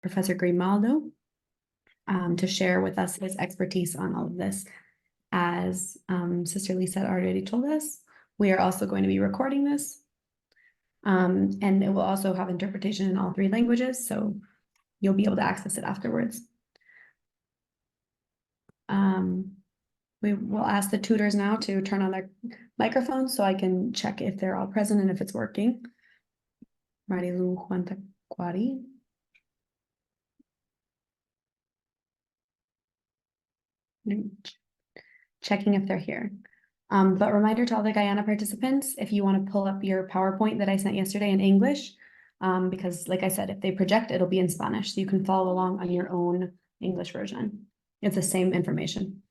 Professor Grimaldo to share with us his expertise on all of this. As Sister Lisa already told us, we are also going to be recording this. And it will also have interpretation in all 3 languages, so you'll be able to access it afterwards. We will ask the tutors now to turn on their microphones so I can check if they're all present and if it's working. Marilu Huantacuari. Checking if they're here. But reminder to all the Guyana participants, if you want to pull up your PowerPoint that I sent yesterday in English, because like I said, if they project, it'll be in Spanish, so you can follow along on your own English version. It's the same information.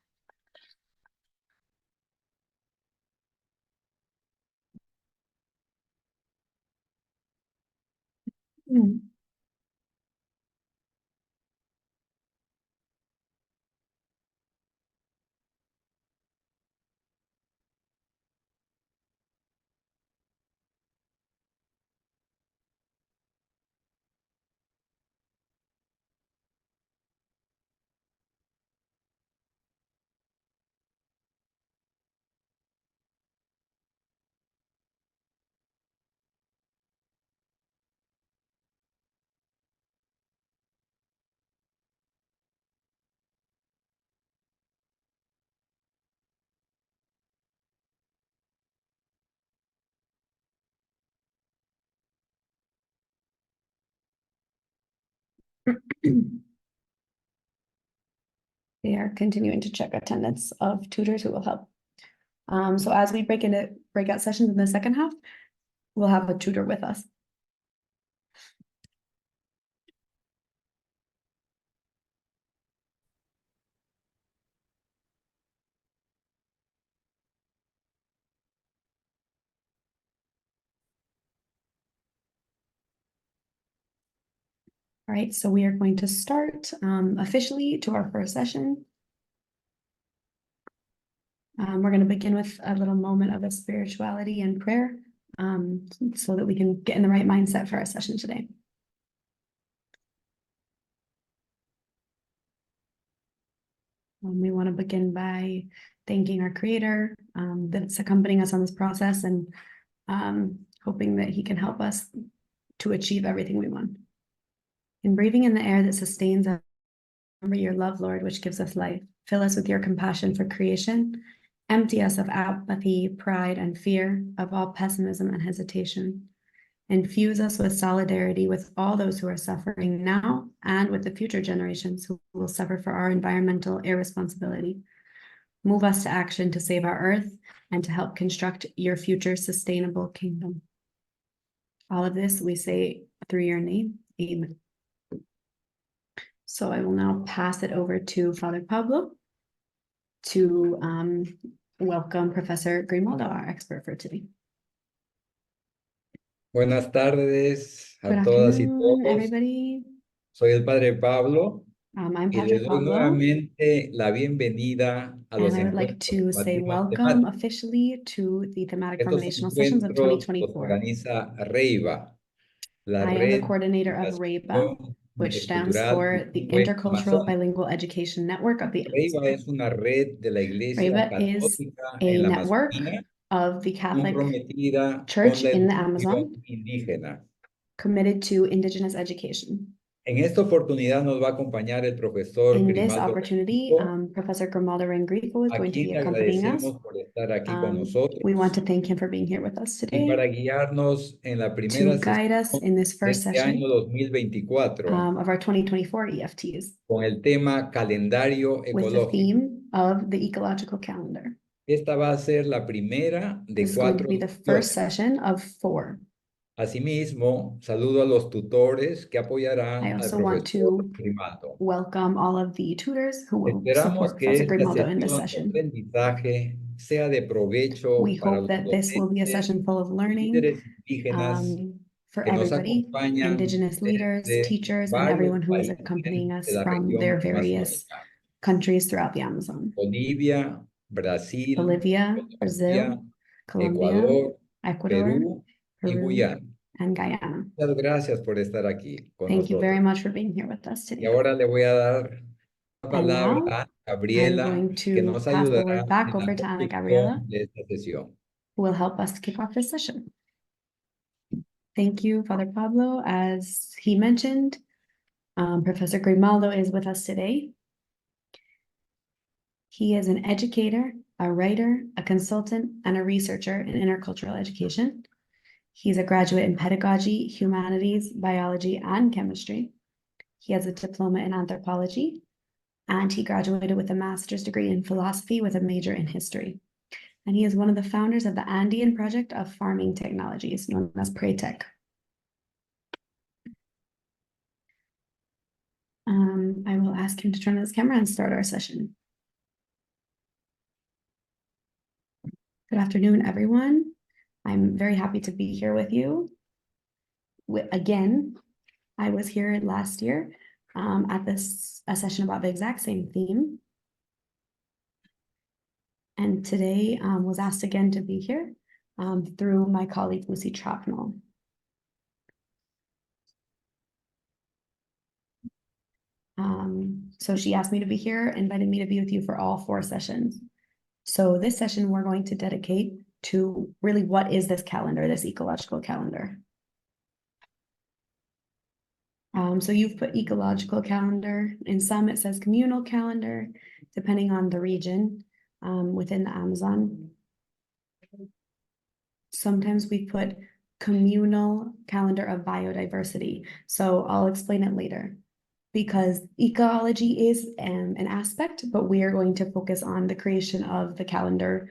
They are continuing to check attendance of tutors who will help. So as we break into breakout sessions in the second half, we'll have a tutor with us. All right, so we are going to start officially to our first session. We're going to begin with a little moment of spirituality and prayer so that we can get in the right mindset for our session today. We want to begin by thanking our Creator that's accompanying us on this process and hoping that He can help us to achieve everything we want. In breathing in the air that sustains us, remember your love, Lord, which gives us life. Fill us with your compassion for creation. Empty us of apathy, pride, and fear, of all pessimism and hesitation. Infuse us with solidarity with all those who are suffering now and with the future generations who will suffer for our environmental irresponsibility. Move us to action to save our earth and to help construct your future sustainable kingdom. All of this we say through your name. Amen. So I will now pass it over to Father Pablo to welcome Professor Grimaldo, our expert for today. Buenas tardes a Good todas y afternoon, todos. everybody. Soy el Padre Pablo I'm y Padre les doy Pablo, nuevamente la bienvenida a and los I would like encuentros to say formativos welcome temáticos. officially to the thematic Estos formational sessions of encuentros los 2024. organiza REIVA, la I am the Red coordinator de of REIBA, Educación which stands Intercultural for the Bilingüe Intercultural Amazónica. Bilingual Education Network of the Amazon. REIVA es una red de la Iglesia REIBA is Católica a en la network Amazonía, of the Catholic comprometida Church con la in the educación Amazon, indígena. committed to indigenous education. En esta oportunidad nos va a acompañar el profesor In this Grimaldo opportunity, Rengifo, Professor Grimaldo Rengifo is a going to be quien le accompanying us. agradecemos por estar aquí con nosotros We want to thank him for being here with us y today para guiarnos en la to primera guide us sesión in this de first este session año 2024 of our 2024 EFTs con el tema calendario with the ecológico. theme of the Ecological Calendar. Esta va a ser la primera de This is going to 4 be the first sesiones. session of 4. Asimismo, saludo a los tutores que I apoyarán al also want profesor to Grimaldo. welcome all of the tutors who will Esperamos support que Professor esta Grimaldo in this sesión de session. aprendizaje sea de provecho We para hope los that this will be a docentes session full of y learning líderes indígenas for que nos everybody, acompañan indigenous leaders, desde teachers, and varios everyone who is países accompanying de us la from their región various amazónica. countries throughout the Amazon. Bolivia, Brasil, Bolivia, Colombia, Brazil, Colombia, Ecuador, Ecuador, Perú y Peru, Guyana. and Guyana. Muchas gracias por estar aquí con Thank you very nosotros. much for being here with us Y today. ahora le voy a dar la And palabra now a I'm Gabriela, going que to nos pass the ayudará word back en la over to Ana Gabriela, conducción de esta sesión. who will help us to kick off this session. Thank you, Father Pablo. As he mentioned, Professor Grimaldo is with us today. He is an educator, a writer, a consultant, and a researcher in intercultural education. He's a graduate in pedagogy, humanities, biology, and chemistry. He has a diploma in anthropology, and he graduated with a master's degree in philosophy with a major in history. And he is one of the founders of the Andean project of farming technologies, known as PRATEC. I will ask him to turn on his camera and start our session. Good afternoon, everyone. I'm very happy to be here with you. Again, I was here last year at a session about the exact same theme. And today was asked again to be here through my colleague, Lucy Trapnell. So she asked me to be here, invited me to be with you for all 4 sessions. So this session we're going to dedicate to really what is this calendar, this ecological calendar. So you've put ecological calendar. In some it says communal calendar, depending on the region within the Amazon. Sometimes we put communal calendar of biodiversity. So I'll explain it later. Because ecology is an aspect, but we are going to focus on the creation of the calendar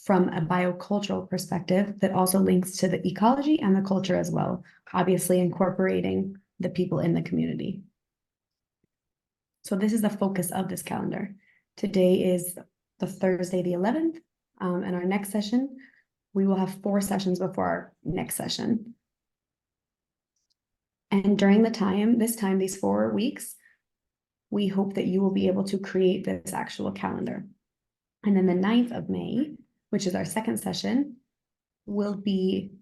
from a biocultural perspective that also links to the ecology and the culture as well, obviously incorporating the people in the community. So this is the focus of this calendar. Today is the Thursday, the 11th, and our next session, we will have 4 sessions before our next session. And during these 4 weeks, we hope that you will be able to create this actual calendar. And then the 9th of May, which is our second session, will be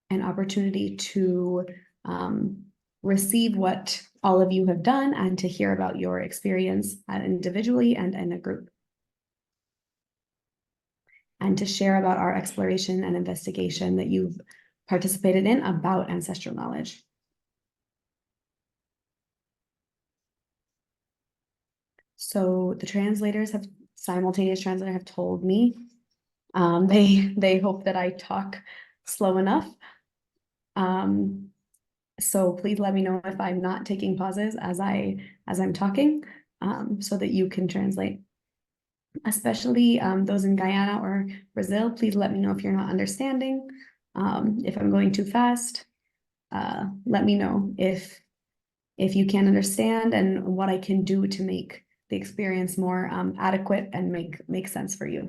an opportunity to receive what all of you have done and to hear about your experience individually and in a group. And to share about our exploration and investigation that you've participated in about ancestral knowledge. So the simultaneous translator have told me, they hope that I talk slow enough. So please let me know if I'm not taking pauses as I'm talking, so that you can translate. Especially those in Guyana or Brazil, please let me know if you're not understanding. If I'm going too fast, let me know if you can't understand and what I can do to make the experience more adequate and make sense for you.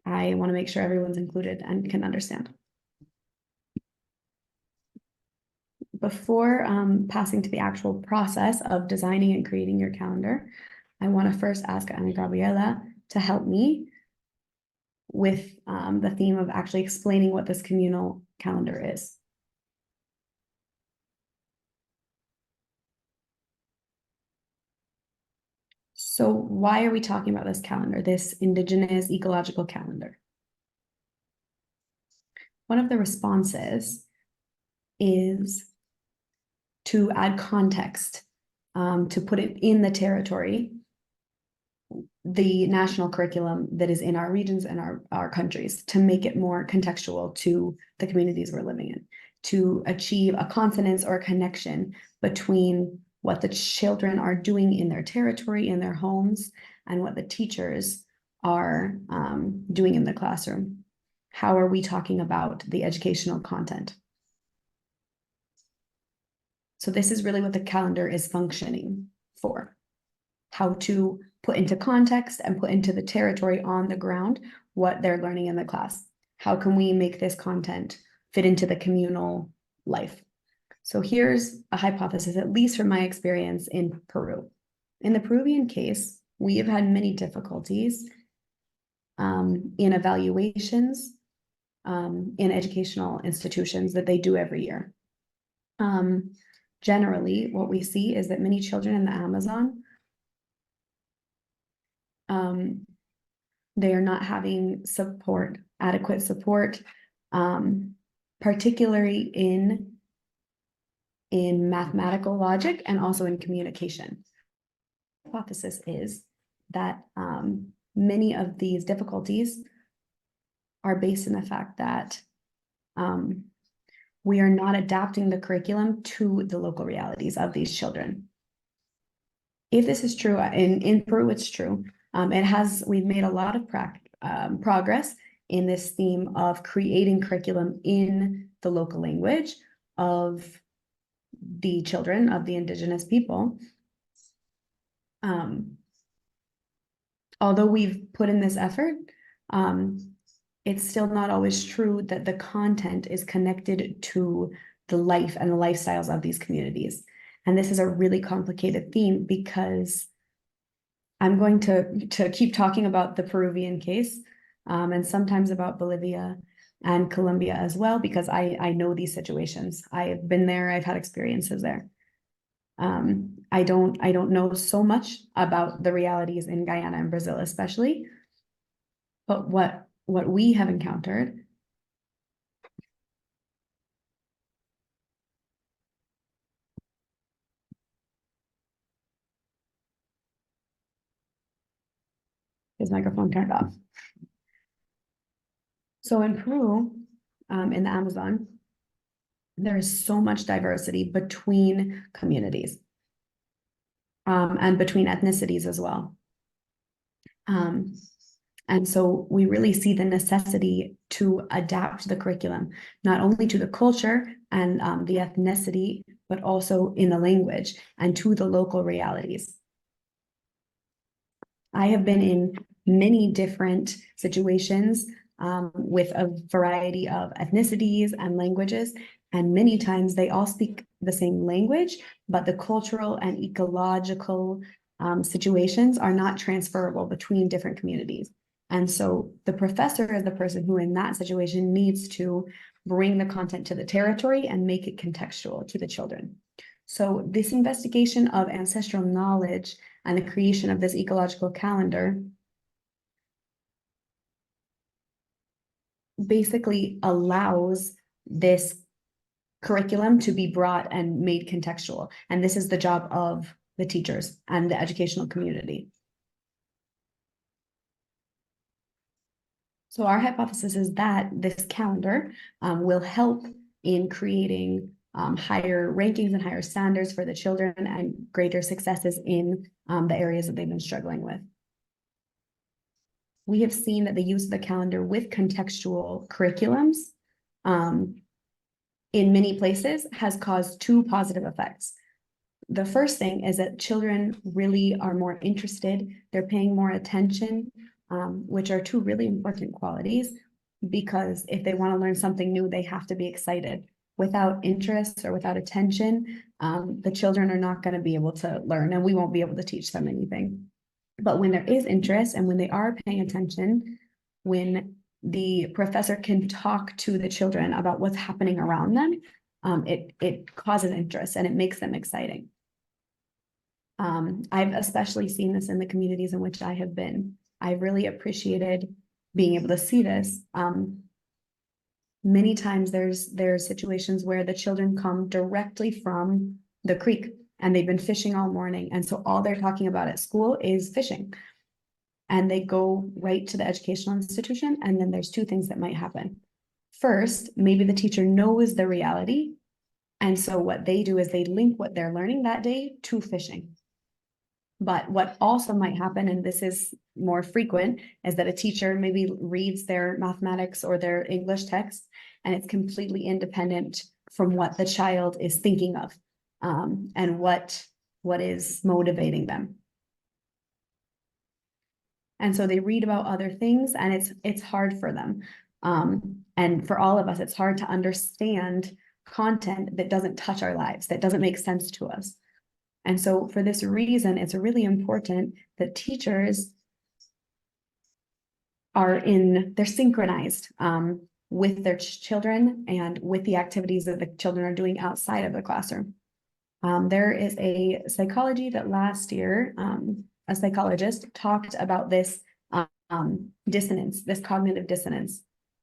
I want to make sure everyone's included and can understand. Before passing to the actual process of designing and creating your calendar, I want to first ask Ana Gabriela to help me with the theme of actually explaining what this communal calendar is. So why are we talking about this calendar, this indigenous ecological calendar? One of the responses is to add context, to put it in the territory, the national curriculum that is in our regions and our countries, to make it more contextual to the communities we're living in, to achieve a consonance or a connection between what the children are doing in their territory, in their homes, and what the teachers are doing in the classroom. How are we talking about the educational content? So this is really what the calendar is functioning for. How to put into context and put into the territory on the ground what they're learning in the class. How can we make this content fit into the communal life? So here's a hypothesis, at least from my experience in Peru. In the Peruvian case, we have had many difficulties in evaluations in educational institutions that they do every year. Generally, what we see is that many children in the Amazon, they are not having support, adequate support, particularly in mathematical logic and also in communication. The hypothesis is that many of these difficulties are based in the fact that we are not adapting the curriculum to the local realities of these children. If this is true, in Peru, it's true. We've made a lot of progress in this theme of creating curriculum in the local language of the children of the indigenous people. Although we've put in this effort, it's still not always true that the content is connected to the life and the lifestyles of these communities. And this is a really complicated theme because I'm going to keep talking about the Peruvian case, and sometimes about Bolivia and Colombia as well, because I know these situations. I've been there, I've had experiences there. I don't know so much about the realities in Guyana and Brazil especially, but what we have encountered is microphone turned off. So in Peru, in the Amazon, there is so much diversity between communities, and between ethnicities as well. And so we really see the necessity to adapt the curriculum, not only to the culture and the ethnicity, but also in the language and to the local realities. I have been in many different situations with a variety of ethnicities and languages, and many times they all speak the same language, but the cultural and ecological situations are not transferable between different communities. And so the professor is the person who in that situation needs to bring the content to the territory and make it contextual to the children. So this investigation of ancestral knowledge and the creation of this ecological calendar basically allows this curriculum to be brought and made contextual. And this is the job of the teachers and the educational community. So our hypothesis is that this calendar will help in creating higher rankings and higher standards for the children and greater successes in the areas that they've been struggling with. We have seen that the use of the calendar with contextual curriculums in many places has caused two positive effects. The first thing is that children really are more interested, they're paying more attention, which are two really important qualities, because if they want to learn something new, they have to be excited. Without interest or without attention, the children are not going to be able to learn, and we won't be able to teach them anything. But when there is interest and when they are paying attention, when the professor can talk to the children about what's happening around them, it causes interest and it makes them exciting. I've especially seen this in the communities in which I have been. I've really appreciated being able to see this. Many times there's situations where the children come directly from the creek and they've been fishing all morning. And so all they're talking about at school is fishing. And they go right to the educational institution. And then there's two things that might happen. First, maybe the teacher knows the reality. And so what they do is they link what they're learning that day to fishing. But what also might happen, and this is more frequent, is that a teacher maybe reads their mathematics or their English text, and it's completely independent from what the child is thinking of, and what is motivating them. And so they read about other things, and it's hard for them. And for all of us, it's hard to understand content that doesn't touch our lives, that doesn't make sense to us. And so for this reason, it's really important that teachers they're synchronized with their children and with the activities that the children are doing outside of the classroom. There is a psychology that last year, a psychologist talked about this dissonance, this cognitive dissonance.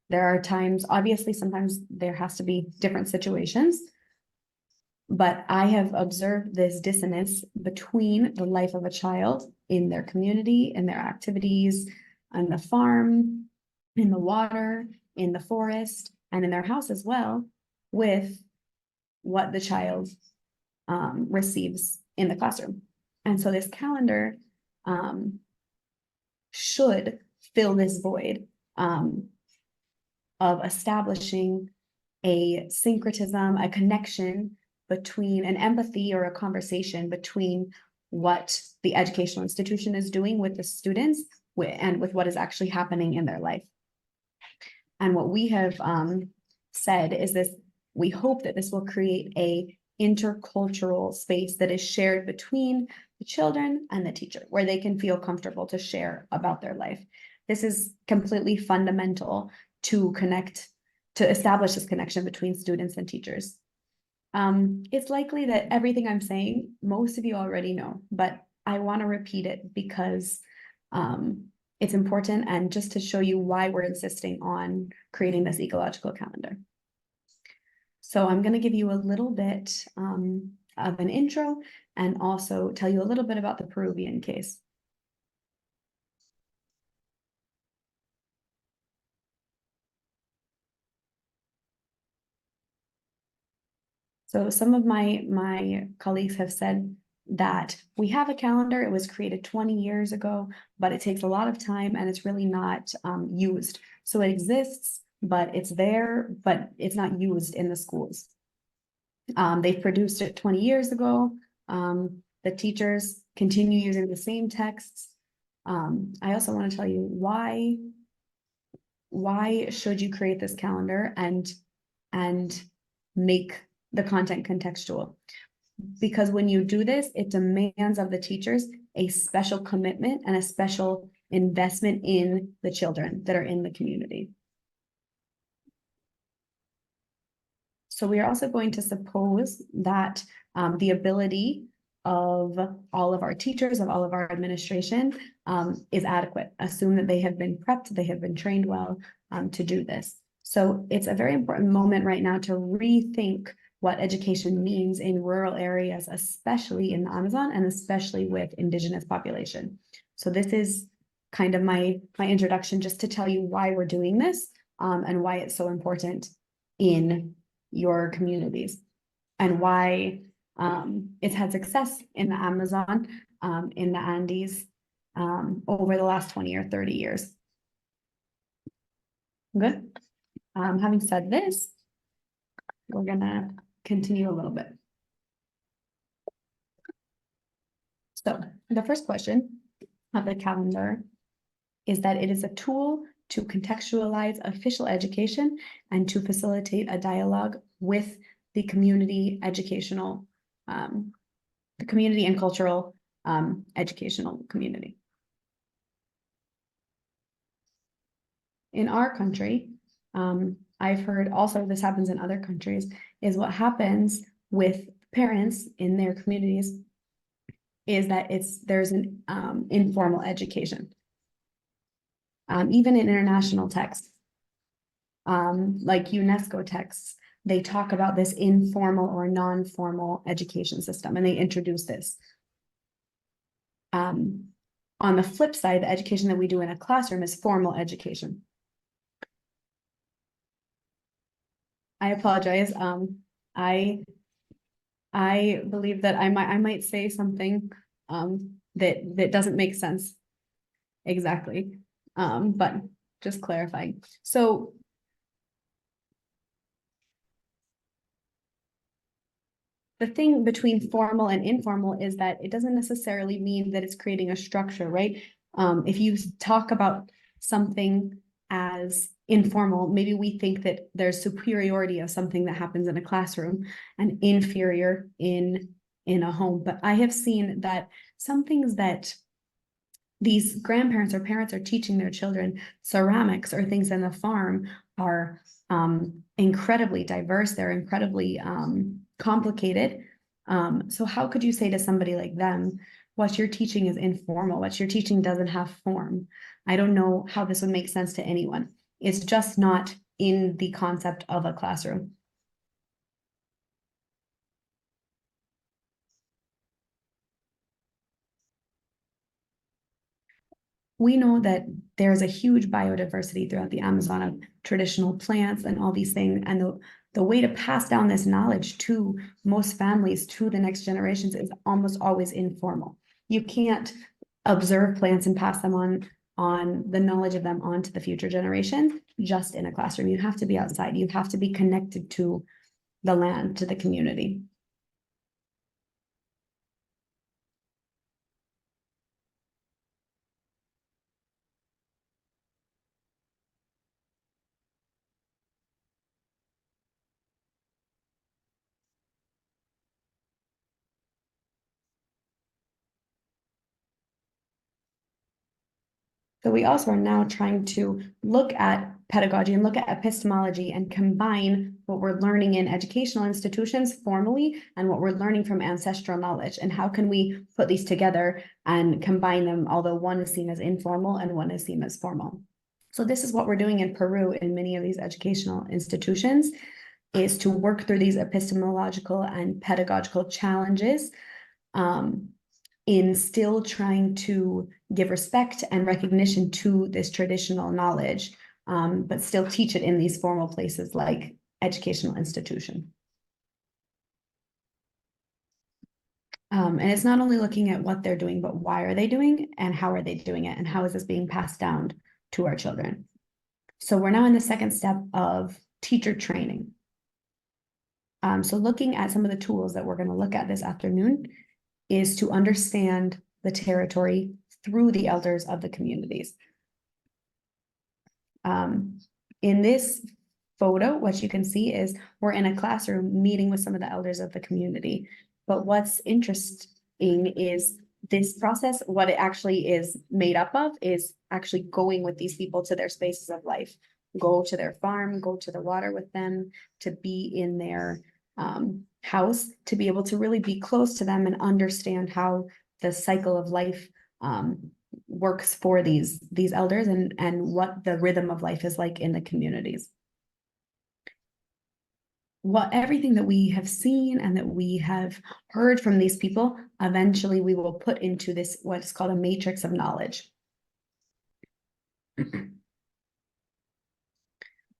There are times, obviously, sometimes there has to be different situations, but I have observed this dissonance between the life of a child in their community, in their activities, on the farm, in the water, in the forest, and in their house as well, with what the child receives in the classroom. And so this calendar should fill this void of establishing a syncretism, a connection between an empathy or a conversation between what the educational institution is doing with the students and with what is actually happening in their life. And what we have said is this, we hope that this will create a intercultural space that is shared between the children and the teacher, where they can feel comfortable to share about their life. This is completely fundamental to establish this connection between students and teachers. It's likely that everything I'm saying, most of you already know, but I want to repeat it because it's important and just to show you why we're insisting on creating this ecological calendar. So I'm going to give you a little bit of an intro and also tell you a little bit about the Peruvian case. So some of my colleagues have said that we have a calendar, it was created 20 years ago, but it takes a lot of time and it's really not used. So it exists, but it's there, but it's not used in the schools. They've produced it 20 years ago. The teachers continue using the same texts. I also want to tell you why should you create this calendar and make the content contextual? Because when you do this, it demands of the teachers a special commitment and a special investment in the children that are in the community. So we are also going to suppose that the ability of all of our teachers, of all of our administration is adequate. Assume that they have been prepped, they have been trained well to do this. So it's a very important moment right now to rethink what education means in rural areas, especially in the Amazon and especially with indigenous population. So this is kind of my introduction just to tell you why we're doing this and why it's so important in your communities and why it's had success in the Amazon, in the Andes over the last 20 or 30 years. Good. Having said this, we're gonna continue a little bit. So the first question of the calendar is that it is a tool to contextualize official education and to facilitate a dialogue with the community educational, the community and cultural educational community. In our country, I've heard also this happens in other countries, is what happens with parents in their communities is that there's an informal education. Even in international texts, like UNESCO texts, they talk about this informal or non-formal education system, and they introduce this. On the flip side, the education that we do in a classroom is formal education. I apologize. I believe that I might say something that doesn't make sense exactly. But just clarifying. So the thing between formal and informal is that it doesn't necessarily mean that it's creating a structure, right? If you talk about something as informal, maybe we think that there's superiority of something that happens in a classroom and inferior in a home. But I have seen that some things that these grandparents or parents are teaching their children, ceramics or things in the farm, are incredibly diverse. They're incredibly complicated. So how could you say to somebody like them, what you're teaching is informal, what you're teaching doesn't have form? I don't know how this would make sense to anyone. It's just not in the concept of a classroom. We know that there's a huge biodiversity throughout the Amazon of traditional plants and all these things. And the way to pass down this knowledge to most families, to the next generations, is almost always informal. You can't observe plants and pass them on the knowledge of them onto the future generations just in a classroom. You have to be outside. You have to be connected to the land, to the community. So we also are now trying to look at pedagogy and look at epistemology and combine what we're learning in educational institutions formally and what we're learning from ancestral knowledge. And how can we put these together and combine them, although one is seen as informal and one is seen as formal. So this is what we're doing in Peru in many of these educational institutions, is to work through these epistemological and pedagogical challenges, in still trying to give respect and recognition to this traditional knowledge, but still teach it in these formal places like educational institution. And it's not only looking at what they're doing, but why are they doing and how are they doing it, and how is this being passed down to our children. So we're now in the second step of teacher training. So looking at some of the tools that we're going to look at this afternoon is to understand the territory through the elders of the communities. In this photo, what you can see is we're in a classroom meeting with some of the elders of the community. But what's interesting is this process, what it actually is made up of, is actually going with these people to their spaces of life. Go to their farm, go to the water with them, to be in their house, to be able to really be close to them and understand how the cycle of life works for these elders, and what the rhythm of life is like in the communities. Everything that we have seen and that we have heard from these people, eventually we will put into this, what's called a matrix of knowledge.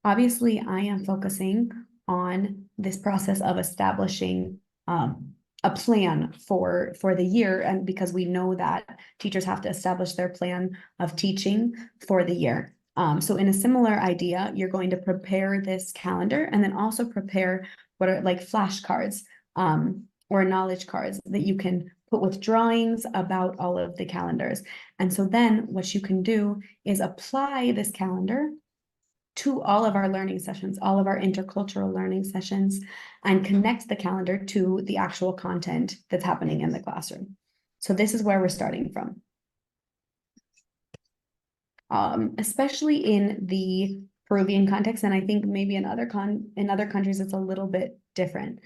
Obviously, I am focusing on this process of establishing a plan for the year, and because we know that teachers have to establish their plan of teaching for the year. So in a similar idea, you're going to prepare this calendar and then also prepare what are like flashcards or knowledge cards that you can put with drawings about all of the calendars. And so then what you can do is apply this calendar to all of our learning sessions, all of our intercultural learning sessions, and connect the calendar to the actual content that's happening in the classroom. So this is where we're starting from. Especially in the Peruvian context, and I think maybe in other countries it's a little bit different.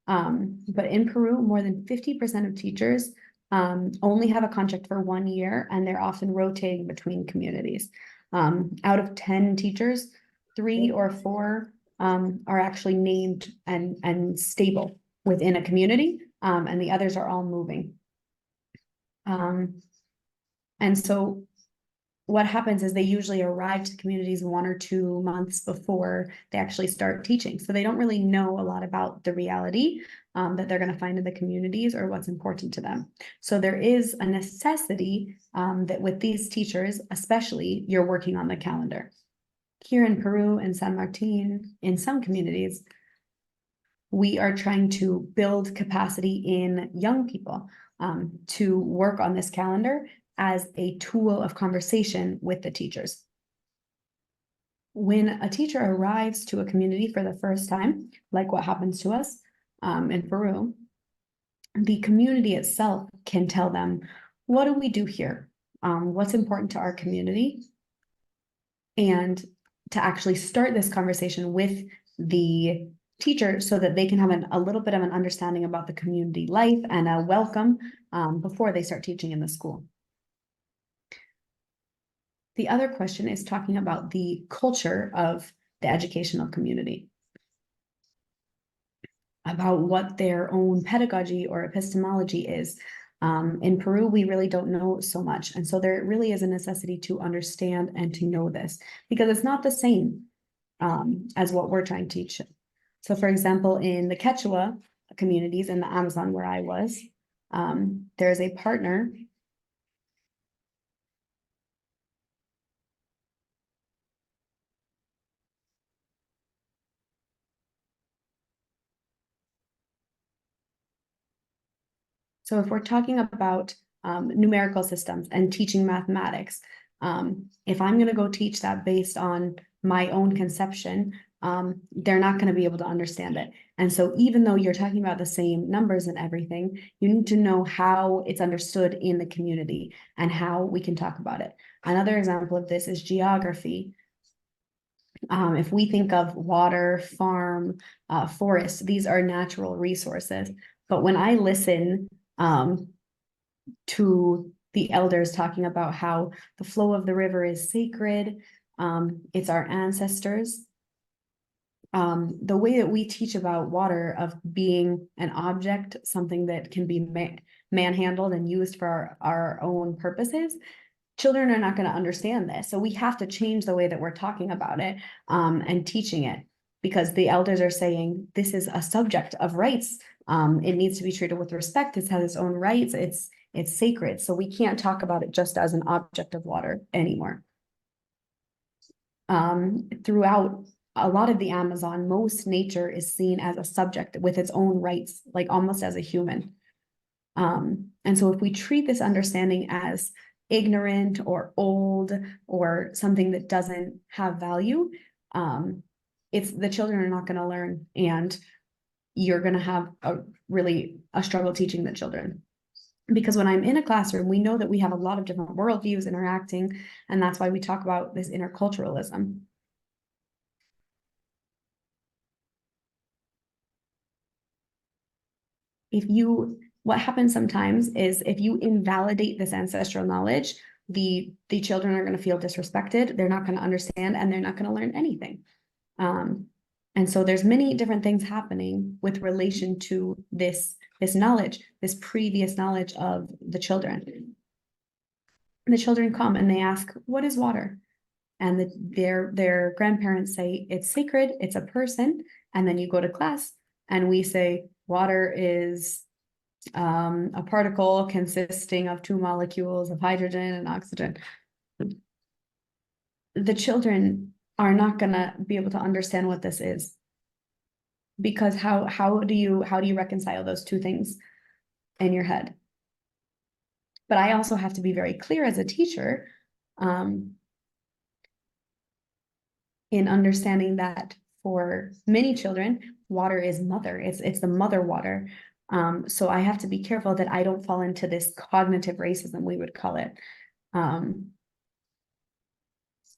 But in Peru, more than 50% of teachers only have a contract for 1 year, and they're often rotating between communities. Out of 10 teachers, 3 or 4 are actually named and stable within a community, and the others are all moving. And so what happens is they usually arrive to the communities 1 or 2 months before they actually start teaching. So they don't really know a lot about the reality that they're going to find in the communities or what's important to them. So there is a necessity that with these teachers, especially, you're working on the calendar. Here in Peru and San Martin, in some communities, we are trying to build capacity in young people to work on this calendar as a tool of conversation with the teachers. When a teacher arrives to a community for the first time, like what happens to us in Peru, the community itself can tell them, what do we do here? What's important to our community? And to actually start this conversation with the teacher so that they can have a little bit of an understanding about the community life and a welcome before they start teaching in the school. The other question is talking about the culture of the educational community, about what their own pedagogy or epistemology is. In Peru, we really don't know so much. And so there really is a necessity to understand and to know this, because it's not the same as what we're trying to teach. So for example, in the Quechua communities in the Amazon where I was, there's a partner. So if we're talking about numerical systems and teaching mathematics, if I'm going to go teach that based on my own conception, they're not going to be able to understand it. And so even though you're talking about the same numbers and everything, you need to know how it's understood in the community and how we can talk about it. Another example of this is geography. If we think of water, farm, forest, these are natural resources. But when I listen to the elders talking about how the flow of the river is sacred, it's our ancestors. The way that we teach about water of being an object, something that can be manhandled and used for our own purposes, children are not going to understand this. So we have to change the way that we're talking about it and teaching it, because the elders are saying this is a subject of rights. It needs to be treated with respect. It has its own rights. It's sacred. So we can't talk about it just as an object of water anymore. Throughout a lot of the Amazon, most nature is seen as a subject with its own rights, like almost as a human. And so if we treat this understanding as ignorant or old or something that doesn't have value, it's the children are not going to learn, and you're going to have a struggle teaching the children. Because when I'm in a classroom, we know that we have a lot of different worldviews interacting, and that's why we talk about this interculturalism. What happens sometimes is if you invalidate this ancestral knowledge, the children are going to feel disrespected, they're not going to understand, and they're not going to learn anything. And so there's many different things happening with relation to this knowledge, this previous knowledge of the children. The children come and they ask, what is water? And their grandparents say, it's sacred, it's a person. And then you go to class and we say, water is a particle consisting of two molecules of hydrogen and oxygen. The children are not going to be able to understand what this is, because how do you reconcile those two things in your head? But I also have to be very clear as a teacher in understanding that for many children, water is mother. It's the mother water. So I have to be careful that I don't fall into this cognitive racism, we would call it.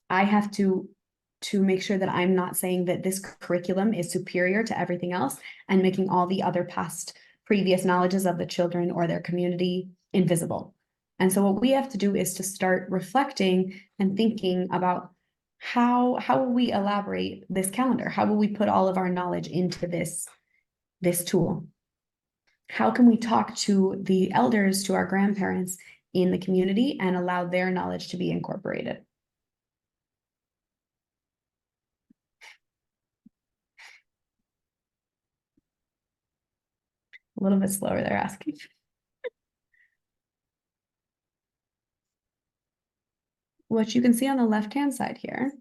I have to make sure that I'm not saying that this curriculum is superior to everything else and making all the other previous knowledges of the children or their community invisible. And so what we have to do is to start reflecting and thinking about how will we elaborate this calendar? How will we put all of our knowledge into this tool? How can we talk to the elders, to our grandparents in the community, and allow their knowledge to be incorporated? A little bit slower, they're asking. What you can see on the left-hand side here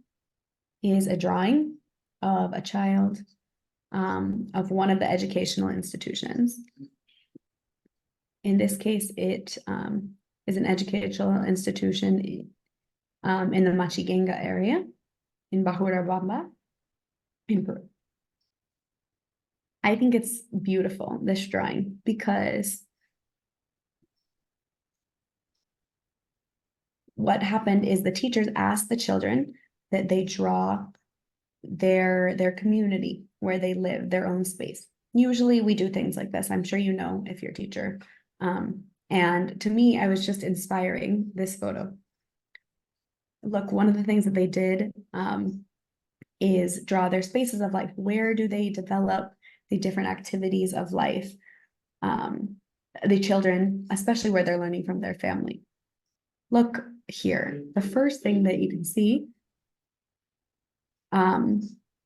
is a drawing of a child of one of the educational institutions. In this case, it is an educational institution in the Machigenga area in Bahurabamba in Peru. I think it's beautiful, this drawing, because what happened is the teachers asked the children that they draw their community where they live, their own space. Usually we do things like this. I'm sure you know if you're a teacher. And to me, I was just inspiring this photo. Look, one of the things that they did is draw their spaces of life. Where do they develop the different activities of life? The children, especially where they're learning from their family. Look here, the first thing that you can see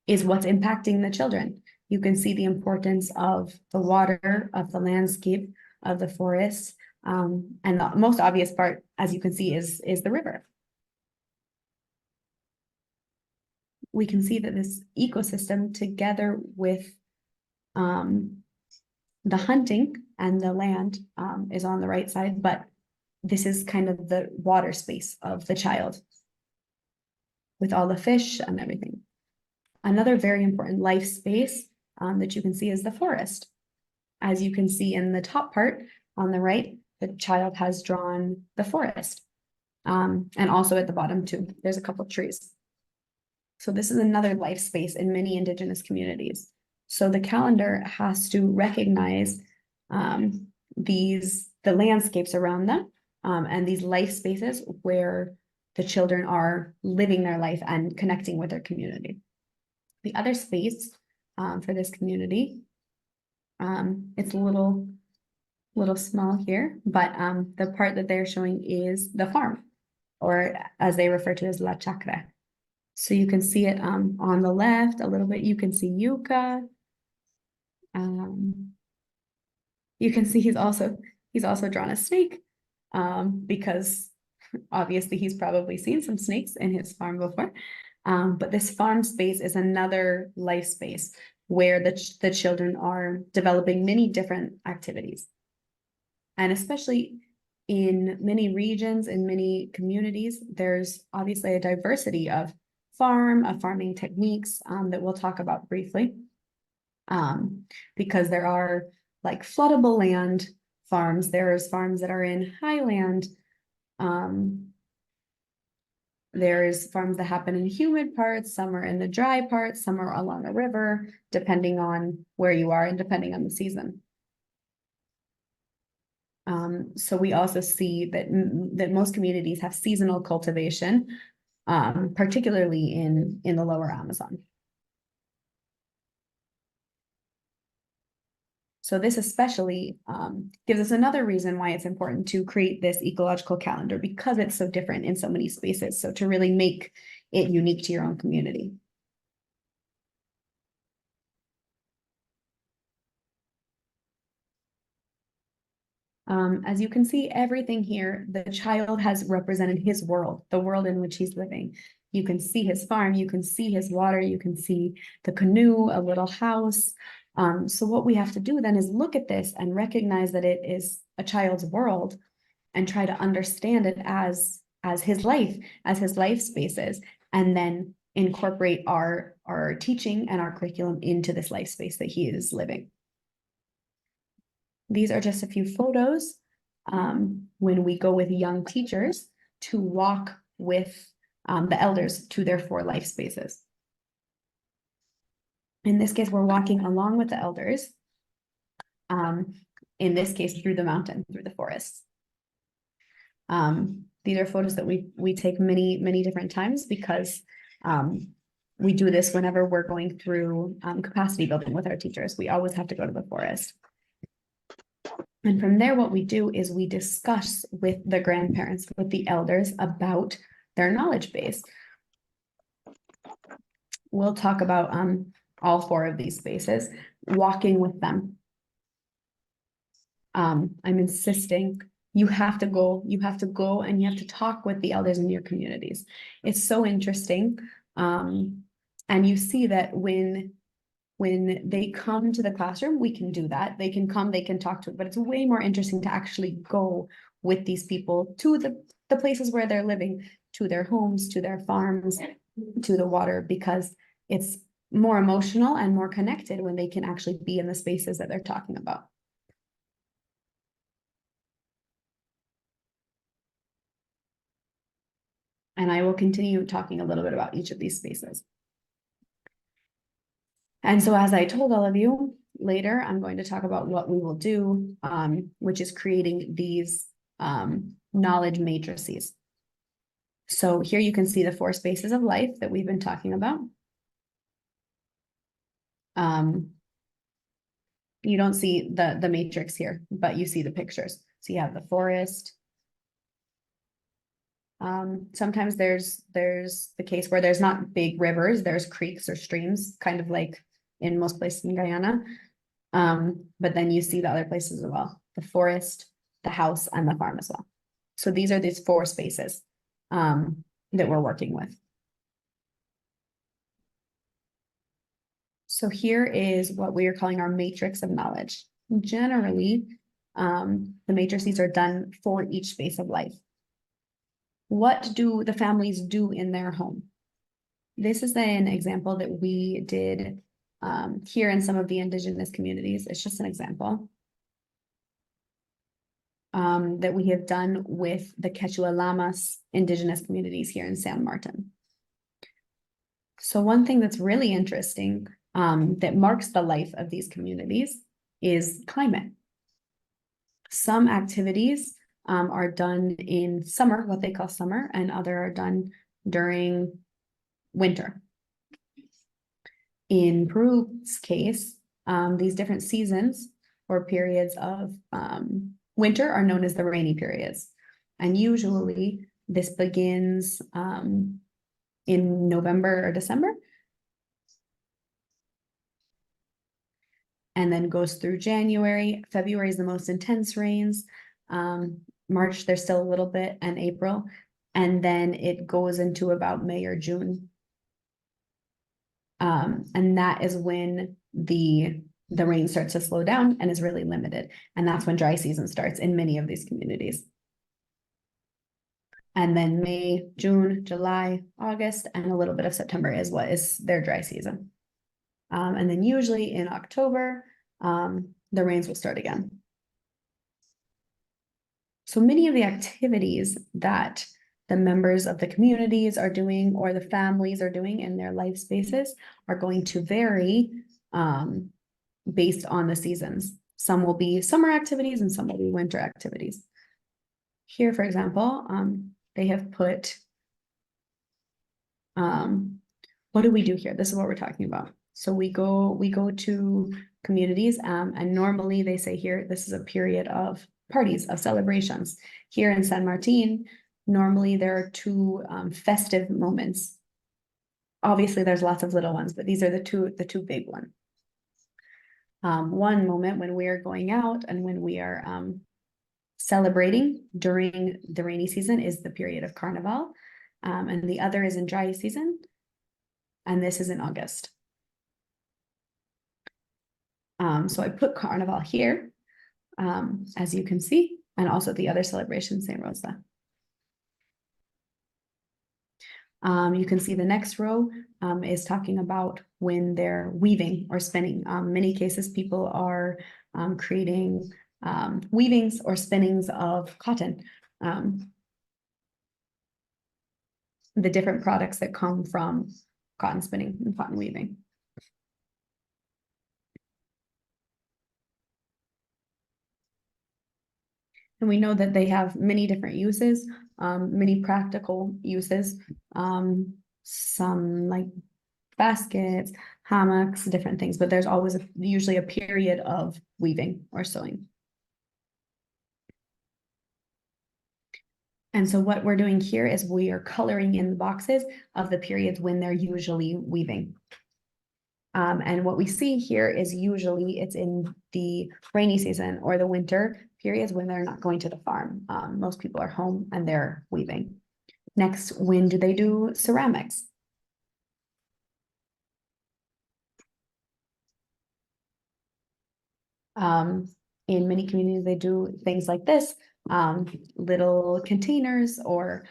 is what's impacting the children. You can see the importance of the water, of the landscape, of the forest, and the most obvious part, as you can see, is the river. We can see that this ecosystem, together with the hunting and the land, is on the right side, but this is kind of the water space of the child with all the fish and everything. Another very important life space that you can see is the forest. As you can see in the top part on the right, the child has drawn the forest. And also at the bottom too, there's a couple of trees. So this is another life space in many Indigenous communities. So the calendar has to recognize the landscapes around them, and these life spaces where the children are living their life and connecting with their community. The other space for this community, it's a little small here, but the part that they're showing is the farm, or as they refer to as La Chacra. So you can see it on the left a little bit. You can see yucca. You can see he's also drawn a snake, because obviously he's probably seen some snakes in his farm before. But this farm space is another life space where the children are developing many different activities. And especially in many regions, in many communities, there's obviously a diversity of farming techniques that we'll talk about briefly. Because there are like floodable land farms, there's farms that are in highland, there's farms that happen in humid parts, some are in the dry parts, some are along a river, depending on where you are and depending on the season. So we also see that most communities have seasonal cultivation, particularly in the lower Amazon. So this especially gives us another reason why it's important to create this ecological calendar, because it's so different in so many spaces. So to really make it unique to your own community. As you can see, everything here, the child has represented his world, the world in which he's living. You can see his farm, you can see his water, you can see the canoe, a little house. So what we have to do then is look at this and recognize that it is a child's world and try to understand it as his life spaces, and then incorporate our teaching and our curriculum into this life space that he is living. These are just a few photos when we go with young teachers to walk with the elders to their 4 life spaces. In this case, we're walking along with the elders, in this case, through the mountain, through the forest. These are photos that we take many different times, because we do this whenever we're going through capacity building with our teachers. We always have to go to the forest. And from there, what we do is we discuss with the grandparents, with the elders, about their knowledge base. We'll talk about all 4 of these spaces, walking with them. I'm insisting you have to go and you have to talk with the elders in your communities. It's so interesting. And you see that when they come to the classroom, we can do that. They can come, they can talk to it, but it's way more interesting to actually go with these people to the places where they're living, to their homes, to their farms, to the water, because it's more emotional and more connected when they can actually be in the spaces that they're talking about. And I will continue talking a little bit about each of these spaces. And so as I told all of you, later, I'm going to talk about what we will do, which is creating these knowledge matrices. So here you can see the 4 spaces of life that we've been talking about. You don't see the matrix here, but you see the pictures. So you have the forest. Sometimes there's the case where there's not big rivers, there's creeks or streams, kind of like in most places in Guyana. But then you see the other places as well, the forest, the house, and the farm as well. So these are these 4 spaces that we're working with. So here is what we are calling our matrix of knowledge. Generally, the matrices are done for each space of life. What do the families do in their home? This is an example that we did here in some of the indigenous communities. It's just an example that we have done with the Quechua Lamas indigenous communities here in San Martin. So one thing that's really interesting that marks the life of these communities is climate. Some activities are done in summer, what they call summer, and other are done during winter. In Peru's case, these different seasons or periods of winter are known as the rainy periods. And usually this begins in November or December, and then goes through January. February is the most intense rains. March, there's still a little bit, and April. And then it goes into about May or June. And that is when the rain starts to slow down and is really limited. And that's when dry season starts in many of these communities. And then May, June, July, August, and a little bit of September is what is their dry season. And then usually in October, the rains will start again. So many of the activities that the members of the communities are doing or the families are doing in their life spaces are going to vary based on the seasons. Some will be summer activities and some will be winter activities. Here, for example, they have put, what do we do here? This is what we're talking about. So we go to communities and normally they say here, this is a period of parties, of celebrations. Here in San Martin, normally there are 2 festive moments. Obviously there's lots of little ones, but these are the two big ones. One moment when we are going out and when we are celebrating during the rainy season is the period of Carnival. And the other is in dry season. And this is in August. So I put Carnival here, as you can see, and also the other celebration, St. Rosa. You can see the next row is talking about when they're weaving or spinning. Many cases people are creating weavings or spinnings of cotton. The different products that come from cotton spinning and cotton weaving. And we know that they have many different uses, many practical uses, some like baskets, hammocks, different things, but there's always usually a period of weaving or sewing. And so what we're doing here is we are coloring in the boxes of the periods when they're usually weaving. And what we see here is usually it's in the rainy season or the winter periods when they're not going to the farm. Most people are home and they're weaving. Next, when do they do ceramics? In many communities, they do things like this, little containers or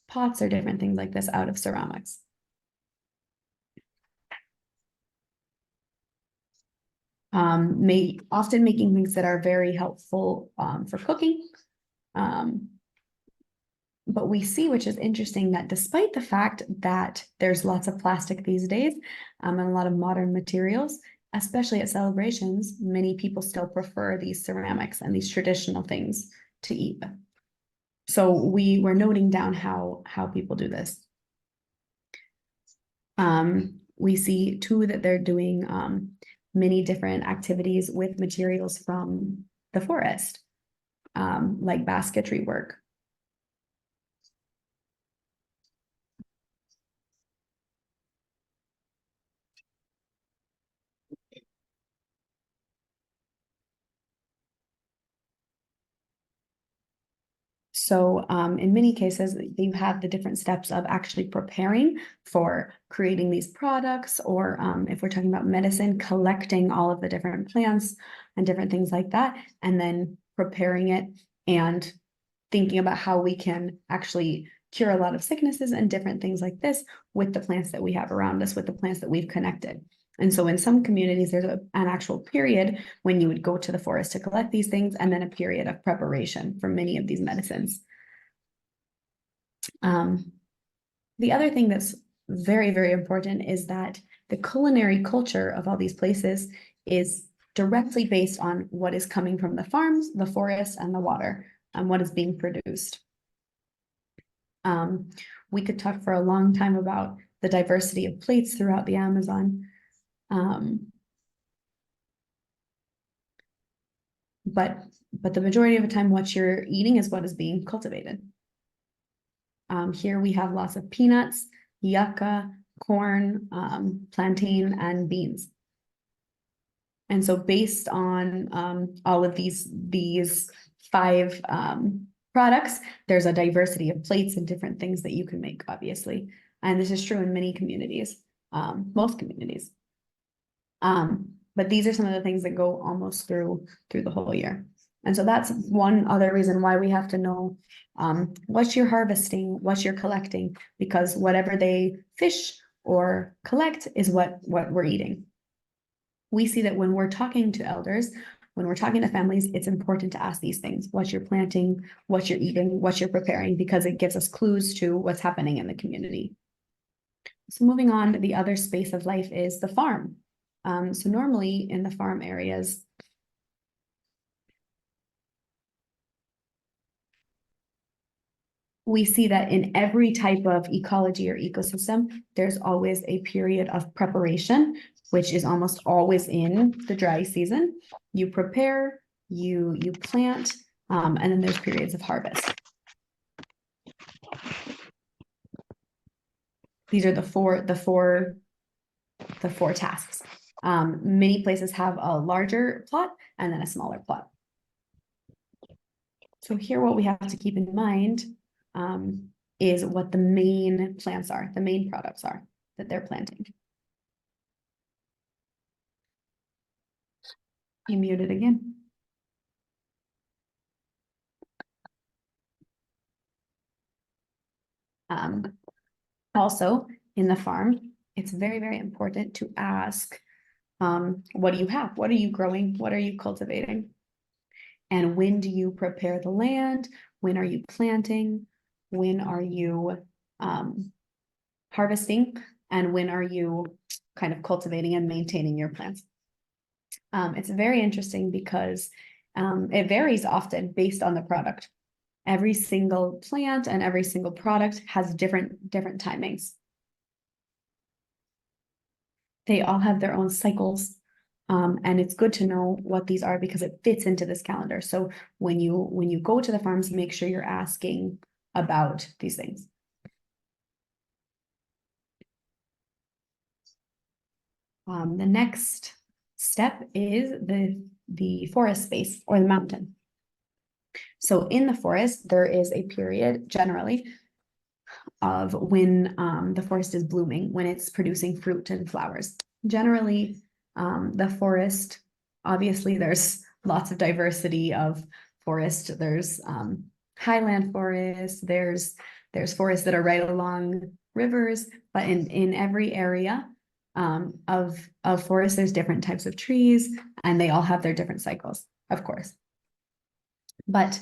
pots or different things like this out of ceramics. Often making things that are very helpful for cooking. But we see, which is interesting, that despite the fact that there's lots of plastic these days, and a lot of modern materials, especially at celebrations, many people still prefer these ceramics and these traditional things to eat. So we were noting down how people do this. We see too that they're doing many different activities with materials from the forest, like basketry work. So in many cases, you have the different steps of actually preparing for creating these products, or if we're talking about medicine, collecting all of the different plants and different things like that, and then preparing it and thinking about how we can actually cure a lot of sicknesses and different things like this with the plants that we have around us, with the plants that we've connected. And so in some communities, there's an actual period when you would go to the forest to collect these things, and then a period of preparation for many of these medicines. The other thing that's very, very important is that the culinary culture of all these places is directly based on what is coming from the farms, the forests, and the water, and what is being produced. We could talk for a long time about the diversity of plates throughout the Amazon. But the majority of the time, what you're eating is what is being cultivated. Here we have lots of peanuts, yucca, corn, plantain, and beans. And so based on all of these 5 products, there's a diversity of plates and different things that you can make, obviously. And this is true in many communities, most communities. But these are some of the things that go almost through the whole year. And so that's one other reason why we have to know what you're harvesting, what you're collecting, because whatever they fish or collect is what we're eating. We see that when we're talking to elders, when we're talking to families, it's important to ask these things: what you're planting, what you're eating, what you're preparing, because it gives us clues to what's happening in the community. So moving on, the other space of life is the farm. So normally in the farm areas, we see that in every type of ecology or ecosystem, there's always a period of preparation, which is almost always in the dry season. You prepare, you plant, and then there's periods of harvest. These are the four tasks. Many places have a larger plot and then a smaller plot. So here, what we have to keep in mind is what the main plants are, the main products are that they're planting. You muted again. Also, in the farm, it's very, very important to ask, what do you have? What are you growing? What are you cultivating? And when do you prepare the land? When are you planting? When are you harvesting? And when are you kind of cultivating and maintaining your plants? It's very interesting because it varies often based on the product. Every single plant and every single product has different timings. They all have their own cycles. And it's good to know what these are because it fits into this calendar. So when you go to the farms, make sure you're asking about these things. The next step is the forest space or the mountain. So in the forest, there is a period generally of when the forest is blooming, when it's producing fruit and flowers. Generally, the forest, obviously there's lots of diversity of forest. There's highland forest, there's forests that are right along rivers, but in every area of forest, there's different types of trees, and they all have their different cycles, of course. But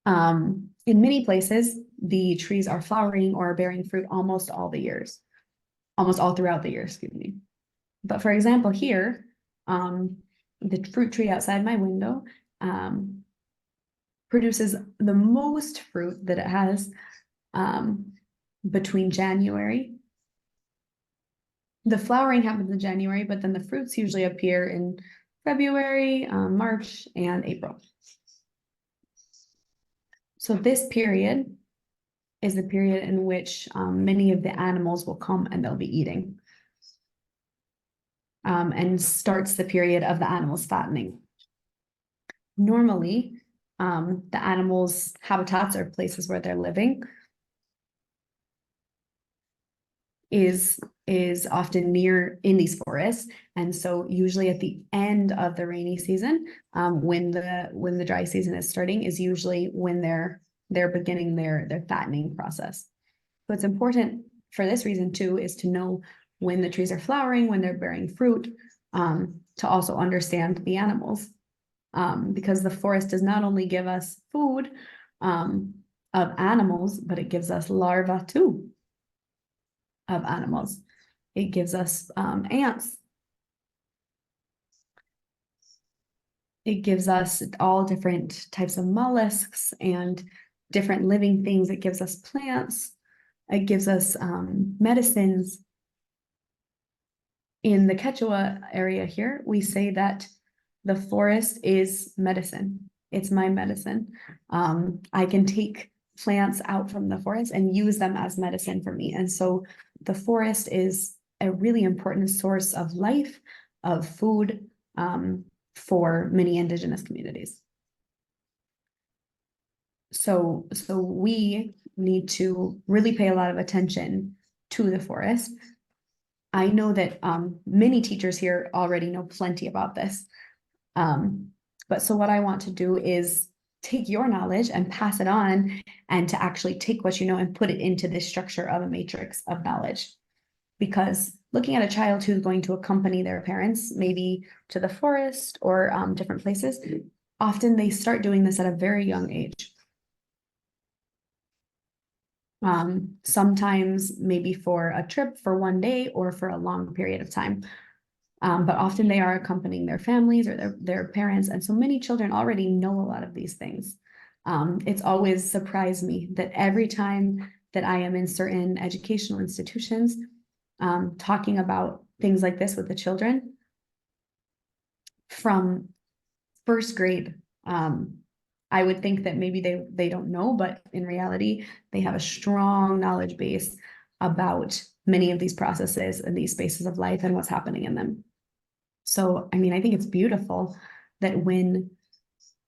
In many places, the trees are flowering or bearing fruit almost all throughout the year, excuse me. But for example, here, the fruit tree outside my window, produces the most fruit that it has, between January. The flowering happens in January, but then the fruits usually appear in February, March, and April. So this period is the period in which many of the animals will come and they'll be eating. And starts the period of the animals fattening. Normally, the animals' habitats or places where they're living is often near in these forests. And so usually at the end of the rainy season, when the dry season is starting, is usually when they're beginning their fattening process. So it's important for this reason too, is to know when the trees are flowering, when they're bearing fruit, to also understand the animals. Because the forest does not only give us food of animals, but it gives us larvae too of animals. It gives us ants. It gives us all different types of mollusks and different living things. It gives us plants. It gives us medicines. In the Quechua area here, we say that the forest is medicine. It's my medicine. I can take plants out from the forest and use them as medicine for me. And so the forest is a really important source of life, of food, for many indigenous communities. So we need to really pay a lot of attention to the forest. I know that many teachers here already know plenty about this. But so what I want to do is take your knowledge and pass it on, and to actually take what you know and put it into this structure of a matrix of knowledge. Because looking at a child who's going to accompany their parents, maybe to the forest or different places, often they start doing this at a very young age. Sometimes maybe for a trip for one day or for a long period of time. But often they are accompanying their families or their parents. And so many children already know a lot of these things. It's always surprised me that every time that I am in certain educational institutions, talking about things like this with the children from first grade, I would think that maybe they don't know, but in reality, they have a strong knowledge base about many of these processes and these spaces of life and what's happening in them. So, I mean, I think it's beautiful that when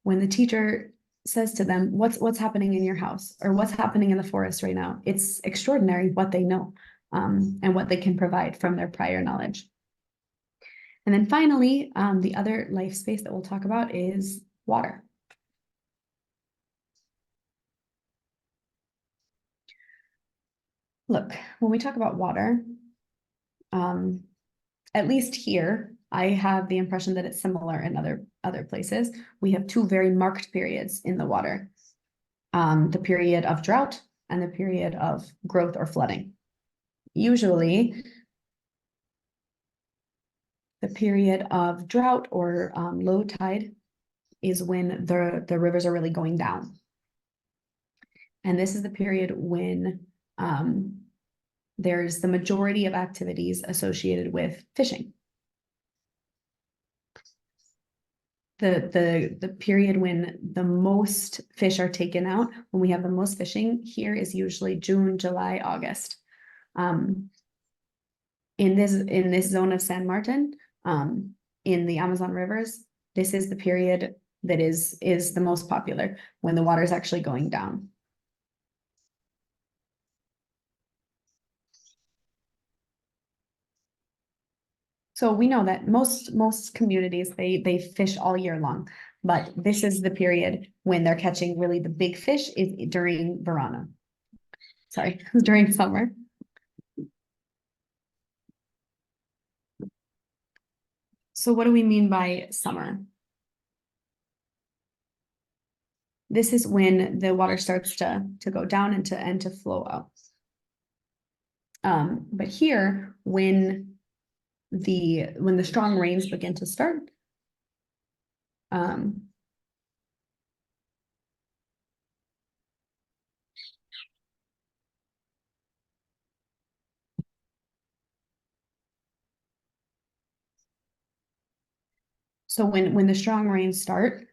the teacher says to them, what's happening in your house or what's happening in the forest right now, it's extraordinary what they know, and what they can provide from their prior knowledge. And then finally, the other life space that we'll talk about is water. Look, when we talk about water, at least here, I have the impression that it's similar in other places. We have two very marked periods in the water. The period of drought and the period of growth or flooding. Usually, the period of drought or low tide is when the rivers are really going down. And this is the period when there's the majority of activities associated with fishing. The period when the most fish are taken out, when we have the most fishing here, is usually June, July, August. In this zone of San Martin, in the Amazon rivers, this is the period that is the most popular, when the water is actually going down. So we know that most communities, they fish all year long, but this is the period when they're catching really the big fish is during verano. Sorry, during summer. So what do we mean by summer? this is when the water starts to go down and to flow out. But here, when the strong rains begin to start, so when the strong rains start,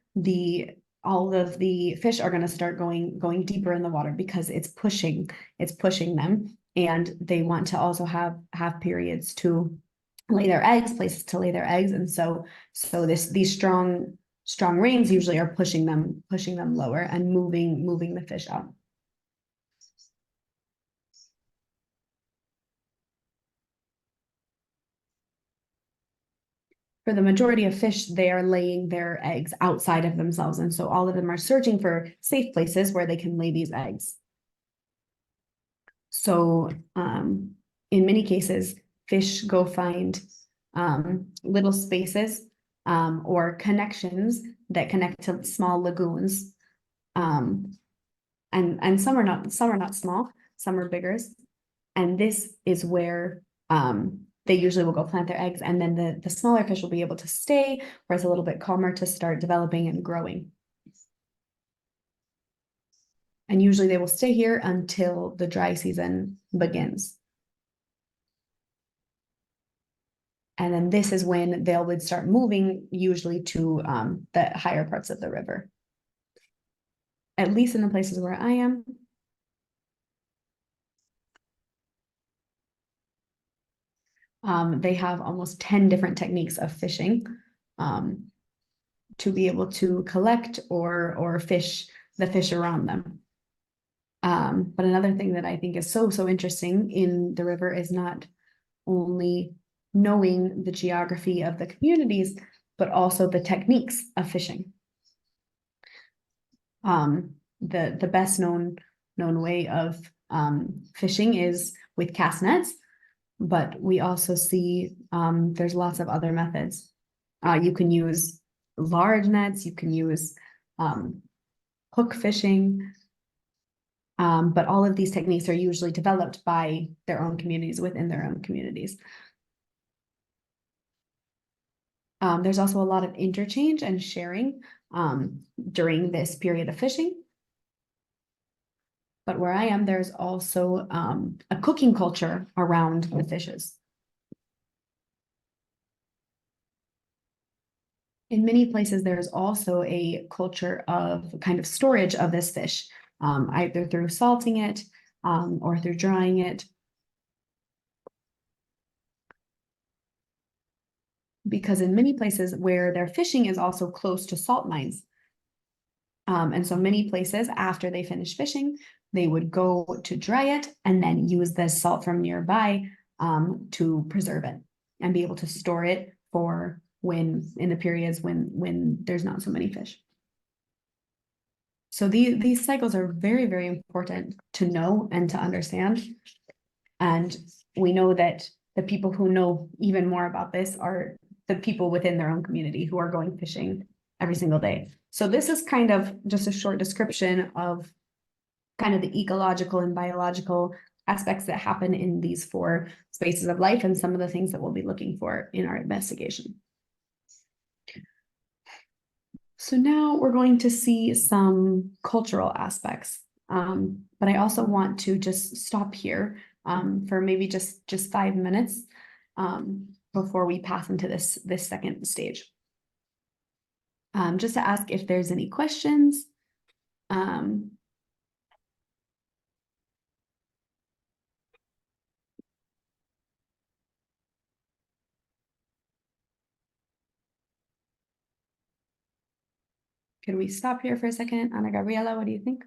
all of the fish are going to start going deeper in the water because it's pushing them, and they want to also have periods to lay their eggs, places to lay their eggs, and so these strong rains usually are pushing them lower and moving the fish out. For the majority of fish, they are laying their eggs outside of themselves, and so all of them are searching for safe places where they can lay these eggs. So in many cases, fish go find little spaces or connections that connect to small lagoons. And some are not small, some are bigger. And this is where they usually will go plant their eggs, and then the smaller fish will be able to stay where it's a little bit calmer to start developing and growing. And usually they will stay here until the dry season begins. And then this is when they would start moving, usually to the higher parts of the river. At least in the places where I am. They have almost 10 different techniques of fishing to be able to collect or fish the fish around them. But another thing that I think is so interesting in the river is not only knowing the geography of the communities, but also the techniques of fishing. The best known way of fishing is with cast nets, but we also see there's lots of other methods. You can use large nets, you can use hook fishing, but all of these techniques are usually developed by their own communities, within their own communities. There's also a lot of interchange and sharing during this period of fishing. But where I am, there's also a cooking culture around the fishes. In many places, there's also a culture of kind of storage of this fish, either through salting it or through drying it. Because in many places where they're fishing is also close to salt mines. And so many places, after they finish fishing, they would go to dry it and then use the salt from nearby to preserve it and be able to store it for when in the periods when there's not so many fish. So these cycles are very important to know and to understand. And we know that the people who know even more about this are the people within their own community who are going fishing every single day. So this is kind of just a short description of kind of the ecological and biological aspects that happen in these 4 spaces of life and some of the things that we'll be looking for in our investigation. So now we're going to see some cultural aspects, but I also want to just stop here for maybe just 5 minutes before we pass into this second stage. Just to ask if there's any questions. Can we stop here for a second? Ana Gabriela, what do you think?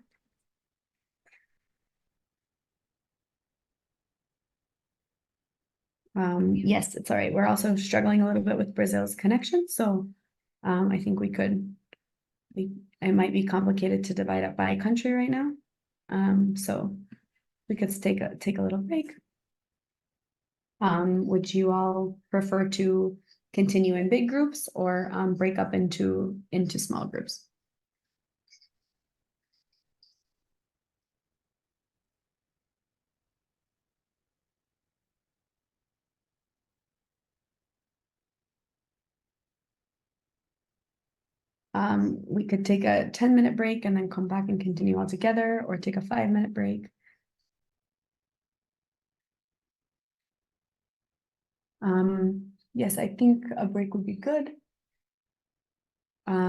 Yes, it's all right. We're also struggling a little bit with Brazil's connection, so I think it might be complicated to divide up by country right now. So we could take a little break. Would you all prefer to continue in big groups or break up into small groups? We could take a 10-minute break and then come back and continue all together, or take a 5-minute break. Yes, I think a break would be good.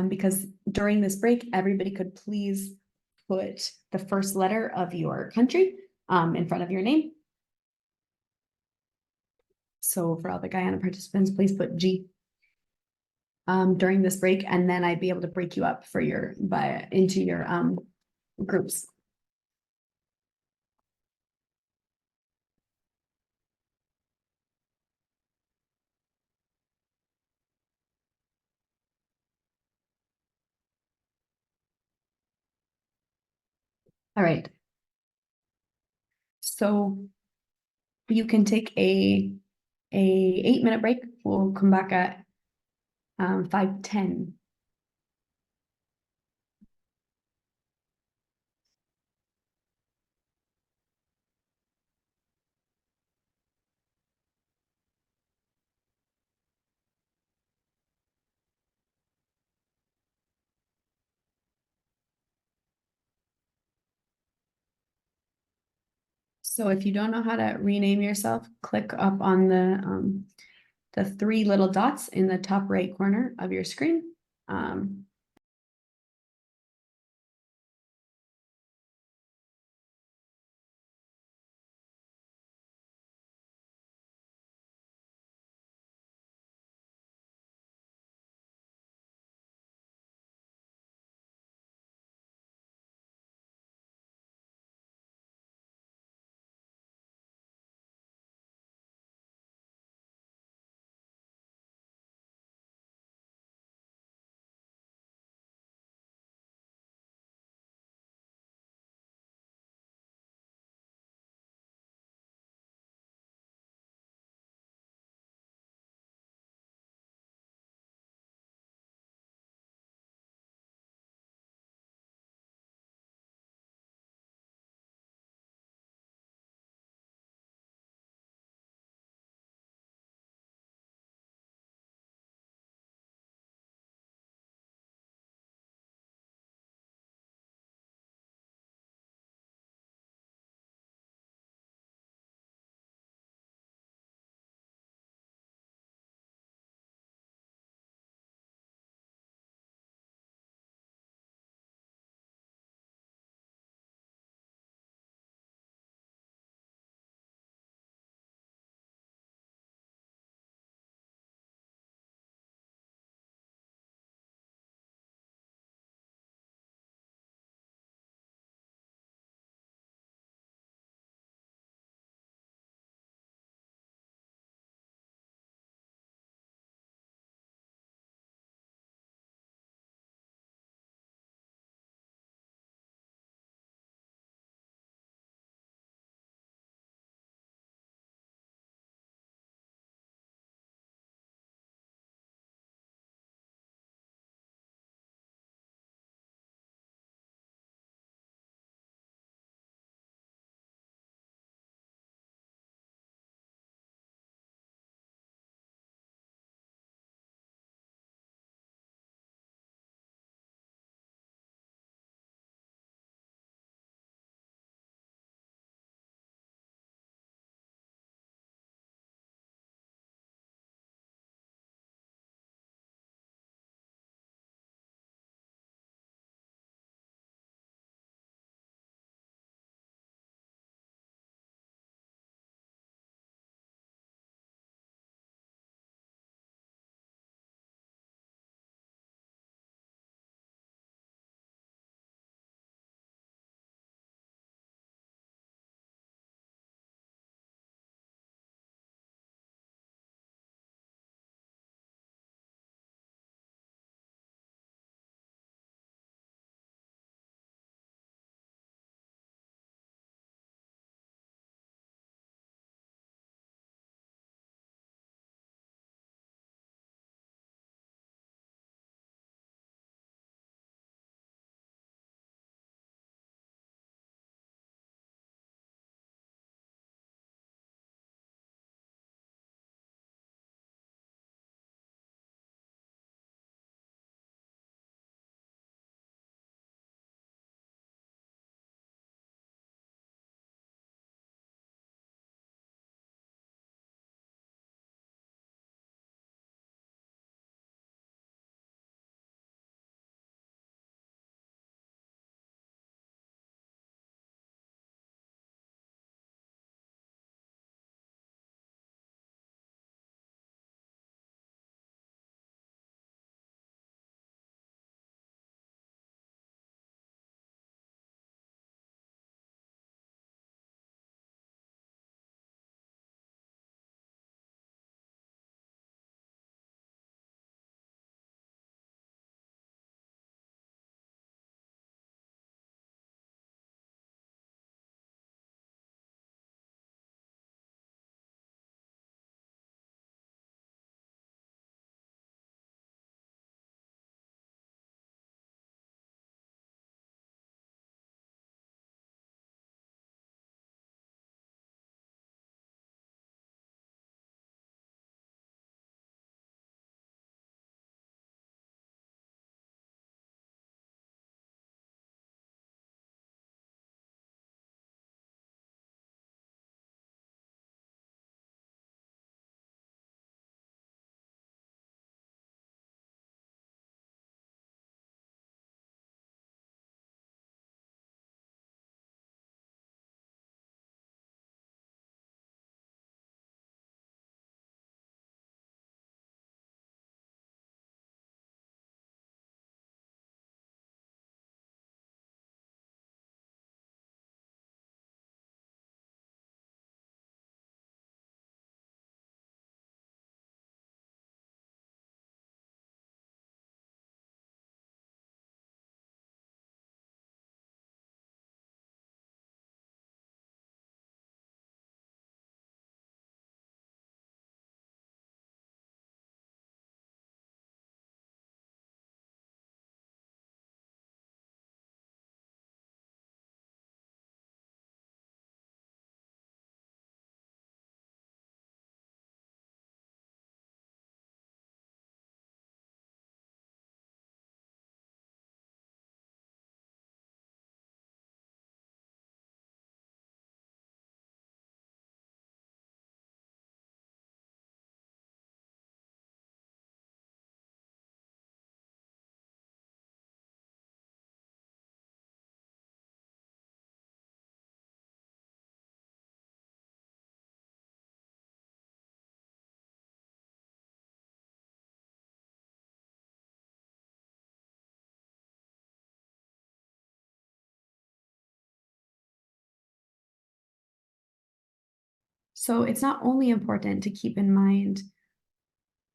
Because during this break, everybody could please put the first letter of your country in front of your name. So for all the Guyana participants, please put G during this break, and then I'd be able to break you up for your into your groups. All right. So you can take a 8-minute break. We'll come back at 5:10. So if you don't know how to rename yourself, click up on the 3 little dots in the top right corner of your screen. So it's not only important to keep in mind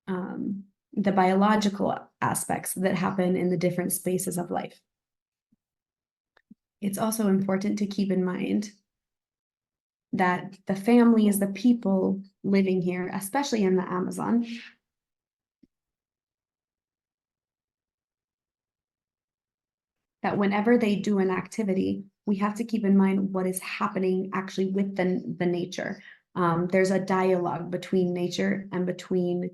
the biological aspects that happen in the different spaces of life. It's also important to keep in mind that the families, the people living here, especially in the Amazon, that whenever they do an activity, we have to keep in mind what is happening actually with the nature. There's a dialogue between nature and between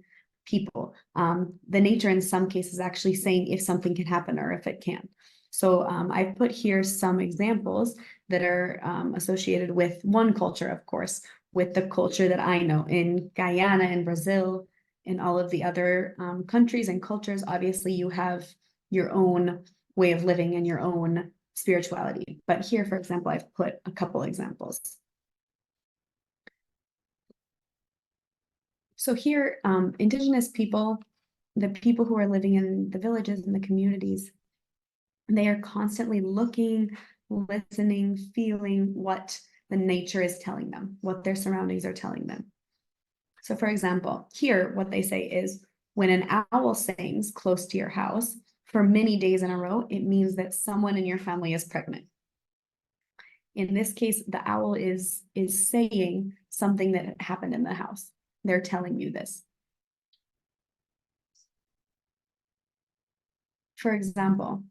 people. The nature in some cases actually saying if something can happen or if it can't. So I've put here some examples that are associated with one culture, of course, with the culture that I know in Guyana, in Brazil, in all of the other countries and cultures. Obviously, you have your own way of living and your own spirituality. But here, for example, I've put a couple examples. So here, indigenous people, the people who are living in the villages and the communities, they are constantly looking, listening, feeling what the nature is telling them, what their surroundings are telling them. So for example, here, what they say is when an owl sings close to your house for many days in a row, it means that someone in your family is pregnant. In this case, the owl is saying something that happened in the house. They're telling you this. For example,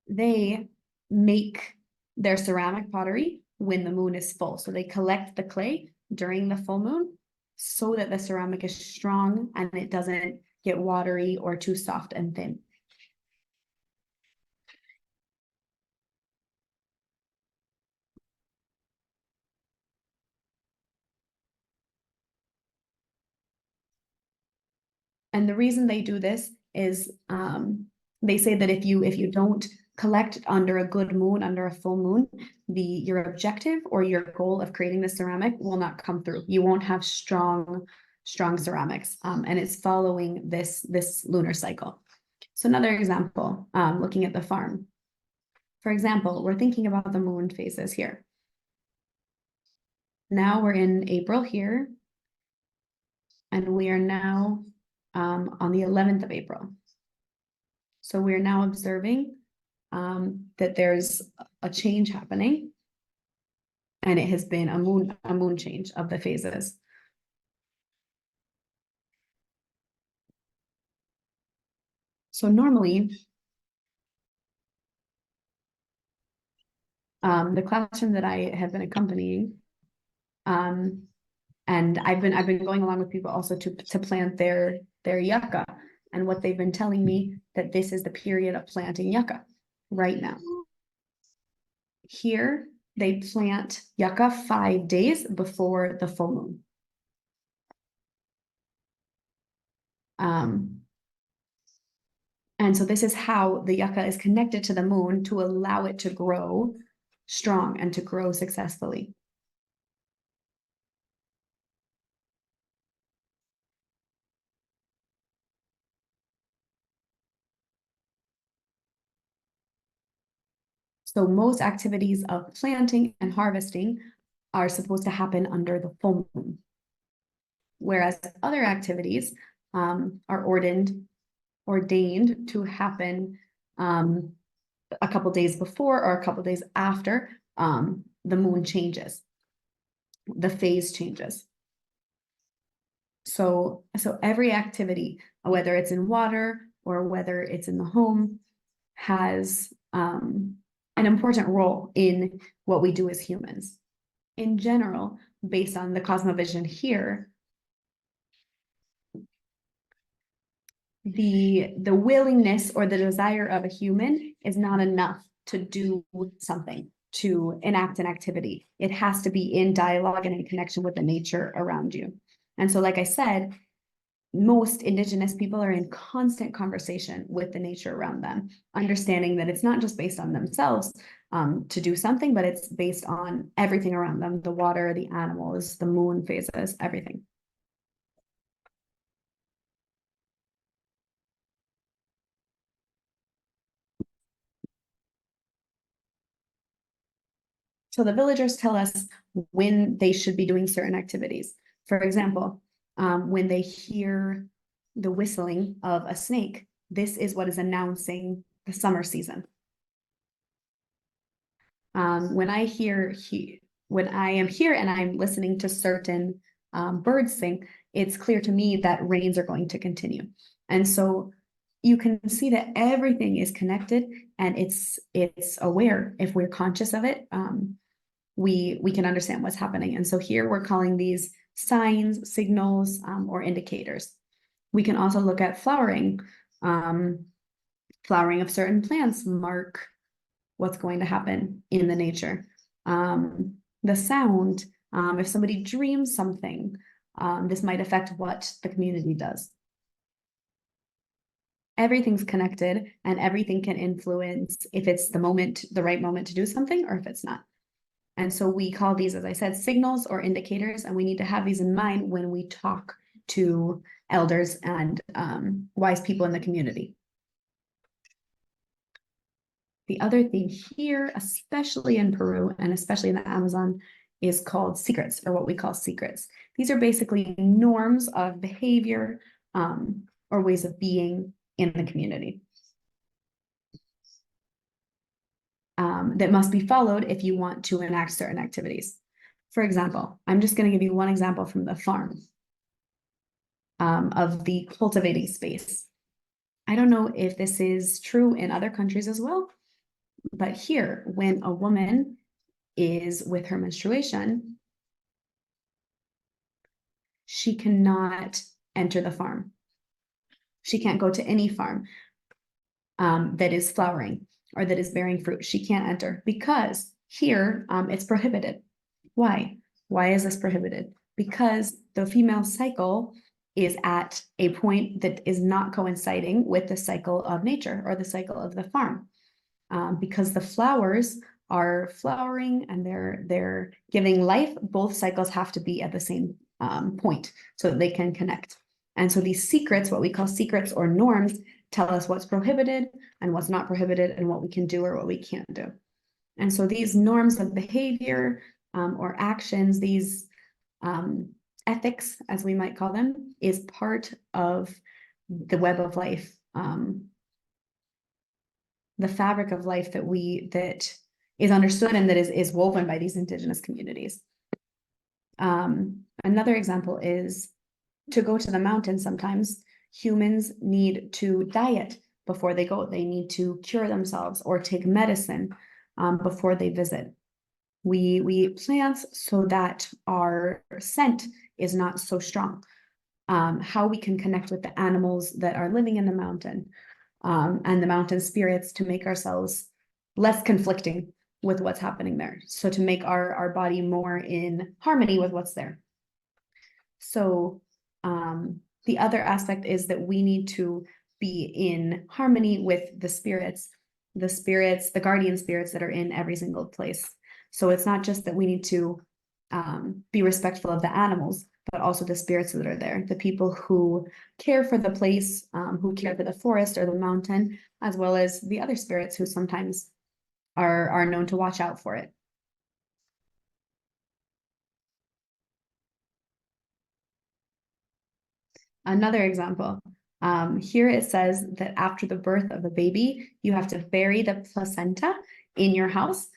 they make their ceramic pottery when the moon is full. So they collect the clay during the full moon so that the ceramic is strong and it doesn't get watery or too soft and thin. And the reason they do this is they say that if you don't collect under a good moon, under a full moon, your objective or your goal of creating the ceramic will not come through. You won't have strong ceramics, and it's following this lunar cycle. So another example, looking at the farm. For example, we're thinking about the moon phases here. Now we're in April here, and we are now on the 11th of April. So we're now observing that there's a change happening, and it has been a moon change of the phases. So normally, the classroom that I have been accompanying, and I've been going along with people also to plant their yucca, and what they've been telling me that this is the period of planting yucca right now. Here, they plant yucca 5 days before the full moon. And so this is how the yucca is connected to the moon to allow it to grow strong and to grow successfully. So most activities of planting and harvesting are supposed to happen under the full moon, whereas other activities are ordained to happen a couple days before or a couple days after the moon changes, the phase changes. So every activity, whether it's in water or whether it's in the home, has an important role in what we do as humans. In general, based on the cosmovision here, the willingness or the desire of a human is not enough to do something, to enact an activity. It has to be in dialogue and in connection with the nature around you. And so, like I said, most indigenous people are in constant conversation with the nature around them, understanding that it's not just based on themselves to do something, but it's based on everything around them, the water, the animals, the moon phases, everything. So the villagers tell us when they should be doing certain activities. For example, when they hear the whistling of a snake, this is what is announcing the summer season. When I am here and I'm listening to certain birds sing, it's clear to me that rains are going to continue. And so you can see that everything is connected, and it's aware. If we're conscious of it, we can understand what's happening. And so here we're calling these signs, signals, or indicators. We can also look at flowering. Flowering of certain plants mark what's going to happen in the nature. The sound, if somebody dreams something, this might affect what the community does. Everything's connected, and everything can influence if it's the right moment to do something, or if it's not. And so we call these, as I said, signals or indicators, and we need to have these in mind when we talk to elders and wise people in the community. The other thing here, especially in Peru and especially in the Amazon, is called secrets, or what we call secrets. These are basically norms of behavior or ways of being in the community that must be followed if you want to enact certain activities. For example, I'm just going to give you one example from the farm of the cultivating space. I don't know if this is true in other countries as well, but here, when a woman is with her menstruation, she cannot enter the farm. She can't go to any farm that is flowering or that is bearing fruit. She can't enter because here it's prohibited. Why? Why is this prohibited? Because the female cycle is at a point that is not coinciding with the cycle of nature or the cycle of the farm. Because the flowers are flowering and they're giving life, both cycles have to be at the same point so that they can connect. And so these secrets, what we call secrets or norms, tell us what's prohibited and what's not prohibited and what we can do or what we can't do. And so these norms of behavior or actions, these ethics, as we might call them, is part of the web of life, the fabric of life that is understood and that is woven by these indigenous communities. Another example is to go to the mountains. Sometimes humans need to diet before they go. They need to cure themselves or take medicine before they visit. We eat plants so that our scent is not so strong. How we can connect with the animals that are living in the mountain and the mountain spirits to make ourselves less conflicting with what's happening there. So to make our body more in harmony with what's there. So the other aspect is that we need to be in harmony with the spirits, the guardian spirits that are in every single place. So it's not just that we need to be respectful of the animals, but also the spirits that are there, the people who care for the place, who care for the forest or the mountain, as well as the other spirits who sometimes are known to watch out for it. Another example, here it says that after the birth of the baby, you have to bury the placenta in your house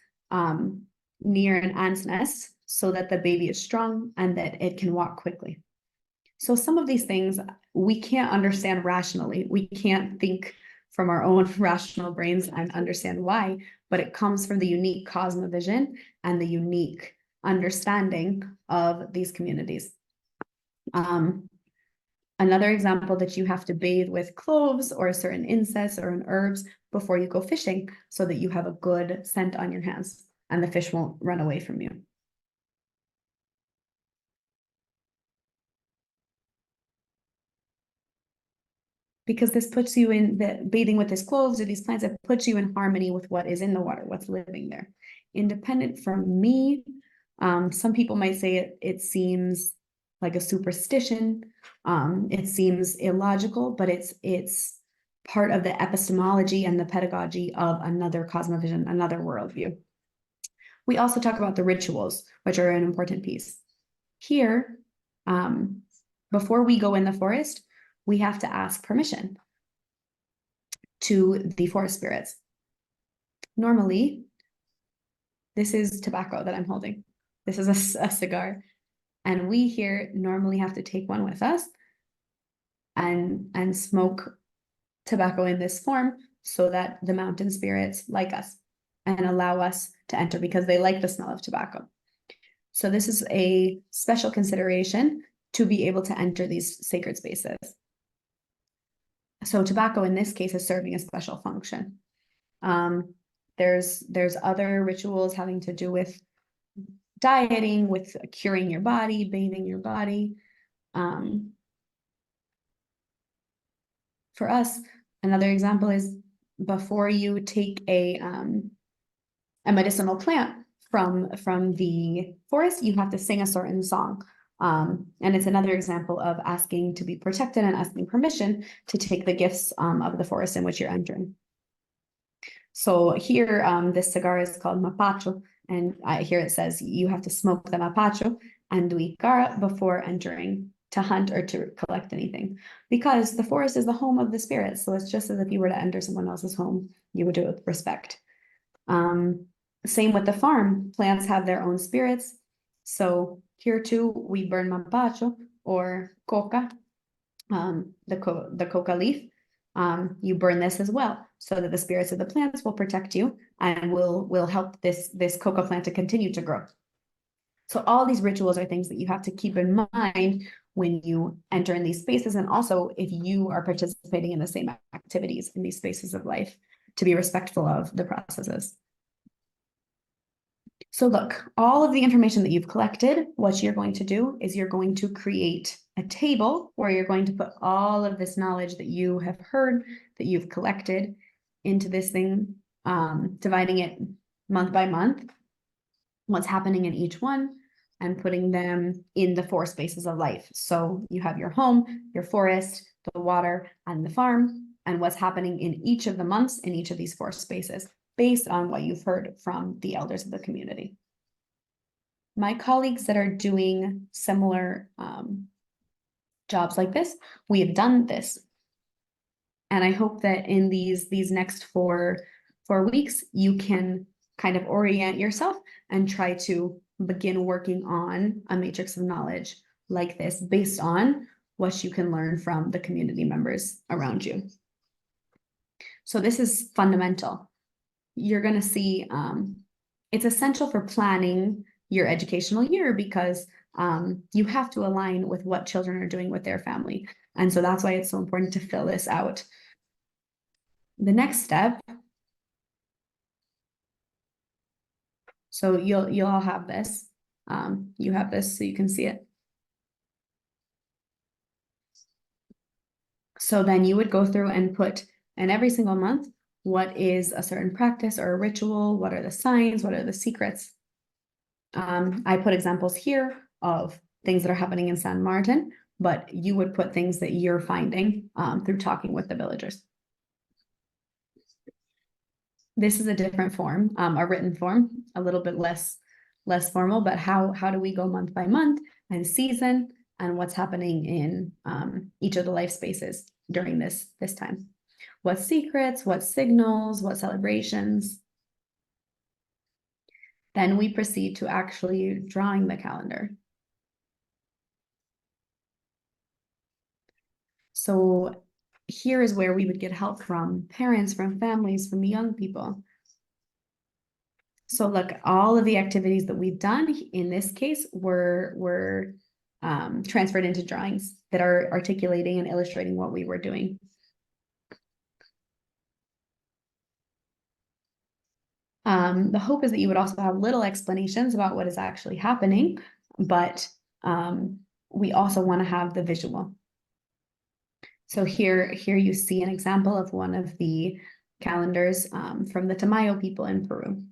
near an ant's nest so that the baby is strong and that it can walk quickly. So some of these things we can't understand rationally. We can't think from our own rational brains and understand why, but it comes from the unique cosmovision and the unique understanding of these communities. Another example that you have to bathe with cloves or a certain insects or an herbs before you go fishing so that you have a good scent on your hands and the fish won't run away from you. Because this puts you in the bathing with these cloves or these plants, it puts you in harmony with what is in the water, what's living there. Independent from me, some people might say it seems like a superstition. It seems illogical, but it's part of the epistemology and the pedagogy of another cosmovision, another worldview. We also talk about the rituals, which are an important piece. Here, before we go in the forest, we have to ask permission to the forest spirits. Normally, this is tobacco that I'm holding. This is a cigar. And we here normally have to take one with us and smoke tobacco in this form so that the mountain spirits like us and allow us to enter because they like the smell of tobacco. So this is a special consideration to be able to enter these sacred spaces. So tobacco in this case is serving a special function. There's other rituals having to do with dieting, with curing your body, bathing your body. For us, another example is before you take a medicinal plant from the forest, you have to sing a certain song. And it's another example of asking to be protected and asking permission to take the gifts of the forest in which you're entering. So here, this cigar is called mapacho, and here it says you have to smoke the mapacho and duicara before entering to hunt or to collect anything, because the forest is the home of the spirits. So it's just as if you were to enter someone else's home, you would do it with respect. Same with the farm. Plants have their own spirits. So here too, we burn mapacho or coca, the coca leaf. You burn this as well, so that the spirits of the plants will protect you and will help this coca plant to continue to grow. So all these rituals are things that you have to keep in mind when you enter in these spaces, and also if you are participating in the same activities in these spaces of life, to be respectful of the processes. So look, all of the information that you've collected, what you're going to do is you're going to create a table where you're going to put all of this knowledge that you have heard, that you've collected into this thing, dividing it month by month, what's happening in each one, and putting them in the 4 spaces of life. So you have your home, your forest, the water, and the farm, and what's happening in each of the months in each of these 4 spaces, based on what you've heard from the elders of the community. My colleagues that are doing similar jobs like this, we have done this. And I hope that in these next 4 weeks, you can kind of orient yourself and try to begin working on a matrix of knowledge like this based on what you can learn from the community members around you. So this is fundamental. You're going to see it's essential for planning your educational year, because you have to align with what children are doing with their family. And so that's why it's so important to fill this out. The next step, so you'll all have this. You have this so you can see it. So then you would go through and put in every single month, what is a certain practice or a ritual? What are the signs? What are the secrets? I put examples here of things that are happening in San Martin, but you would put things that you're finding through talking with the villagers. This is a different form, a written form, a little bit less formal, but how do we go month by month and season and what's happening in each of the life spaces during this time? What secrets, what signals, what celebrations? Then we proceed to actually drawing the calendar. So here is where we would get help from parents, from families, from young people. So look, all of the activities that we've done in this case were transferred into drawings that are articulating and illustrating what we were doing. The hope is that you would also have little explanations about what is actually happening, but we also want to have the visual. So here you see an example of one of the calendars from the Tamayo people in Peru.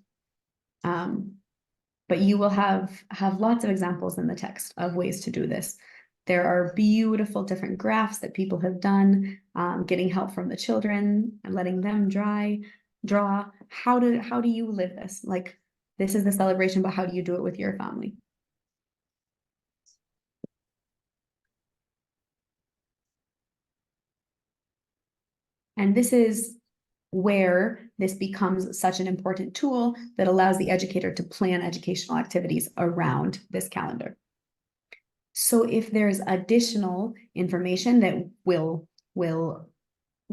But you will have lots of examples in the text of ways to do this. There are beautiful different graphs that people have done, getting help from the children and letting them draw. How do you live this? Like, This is the celebration, but how do you do it with your family? And this is where this becomes such an important tool that allows the educator to plan educational activities around this calendar. So if there's additional information that will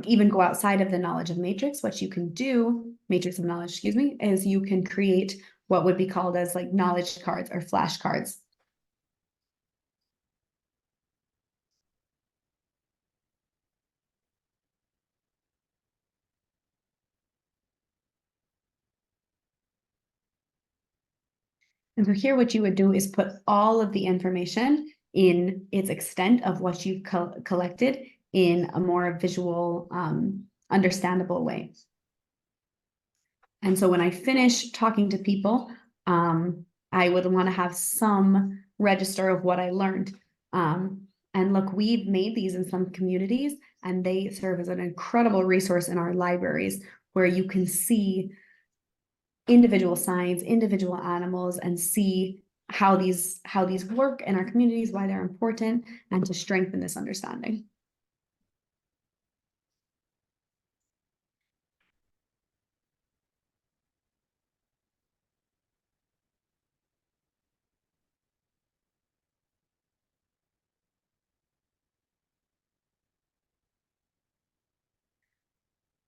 even go outside of the knowledge of matrix, what you can do, matrix of knowledge, excuse me, is you can create what would be called as like knowledge cards or flashcards. And so here what you would do is put all of the information in its extent of what you've collected in a more visual, understandable way. And so when I finish talking to people, I would want to have some register of what I learned. And look, we've made these in some communities, and they serve as an incredible resource in our libraries where you can see individual signs, individual animals, and see how these work in our communities, why they're important, and to strengthen this understanding.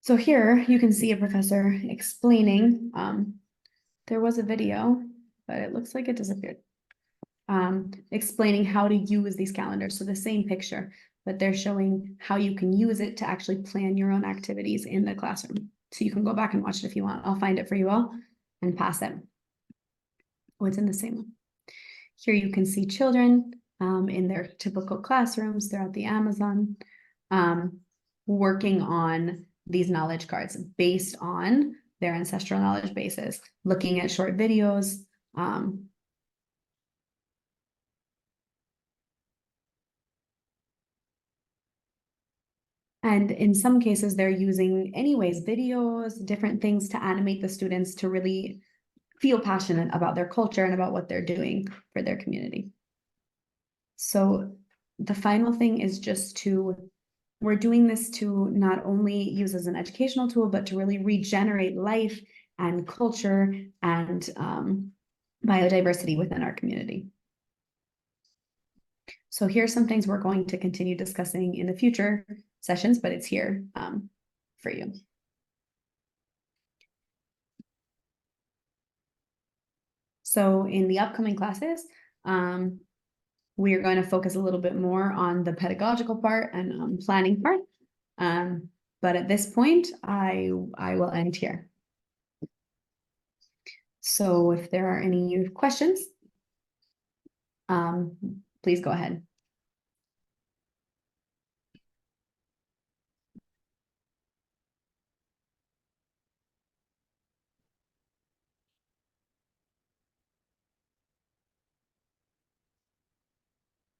So here you can see a professor explaining, there was a video, but it looks like it disappeared. Explaining how to use these calendars. So the same picture, but they're showing how you can use it to actually plan your own activities in the classroom. So you can go back and watch it if you want. I'll find it for you all and pass it. Oh, it's in the same one. Here you can see children in their typical classrooms throughout the Amazon, working on these knowledge cards based on their ancestral knowledge bases, looking at short videos. And in some cases, they're using anyways, videos, different things to animate the students to really feel passionate about their culture and about what they're doing for their community. So the final thing is just we're doing this to not only use as an educational tool, but to really regenerate life and culture and biodiversity within our community. So here's some things we're going to continue discussing in the future sessions, but it's here for you. So in the upcoming classes, we are going to focus a little bit more on the pedagogical part and planning part. But at this point, I will end here. So if there are any questions, please go ahead.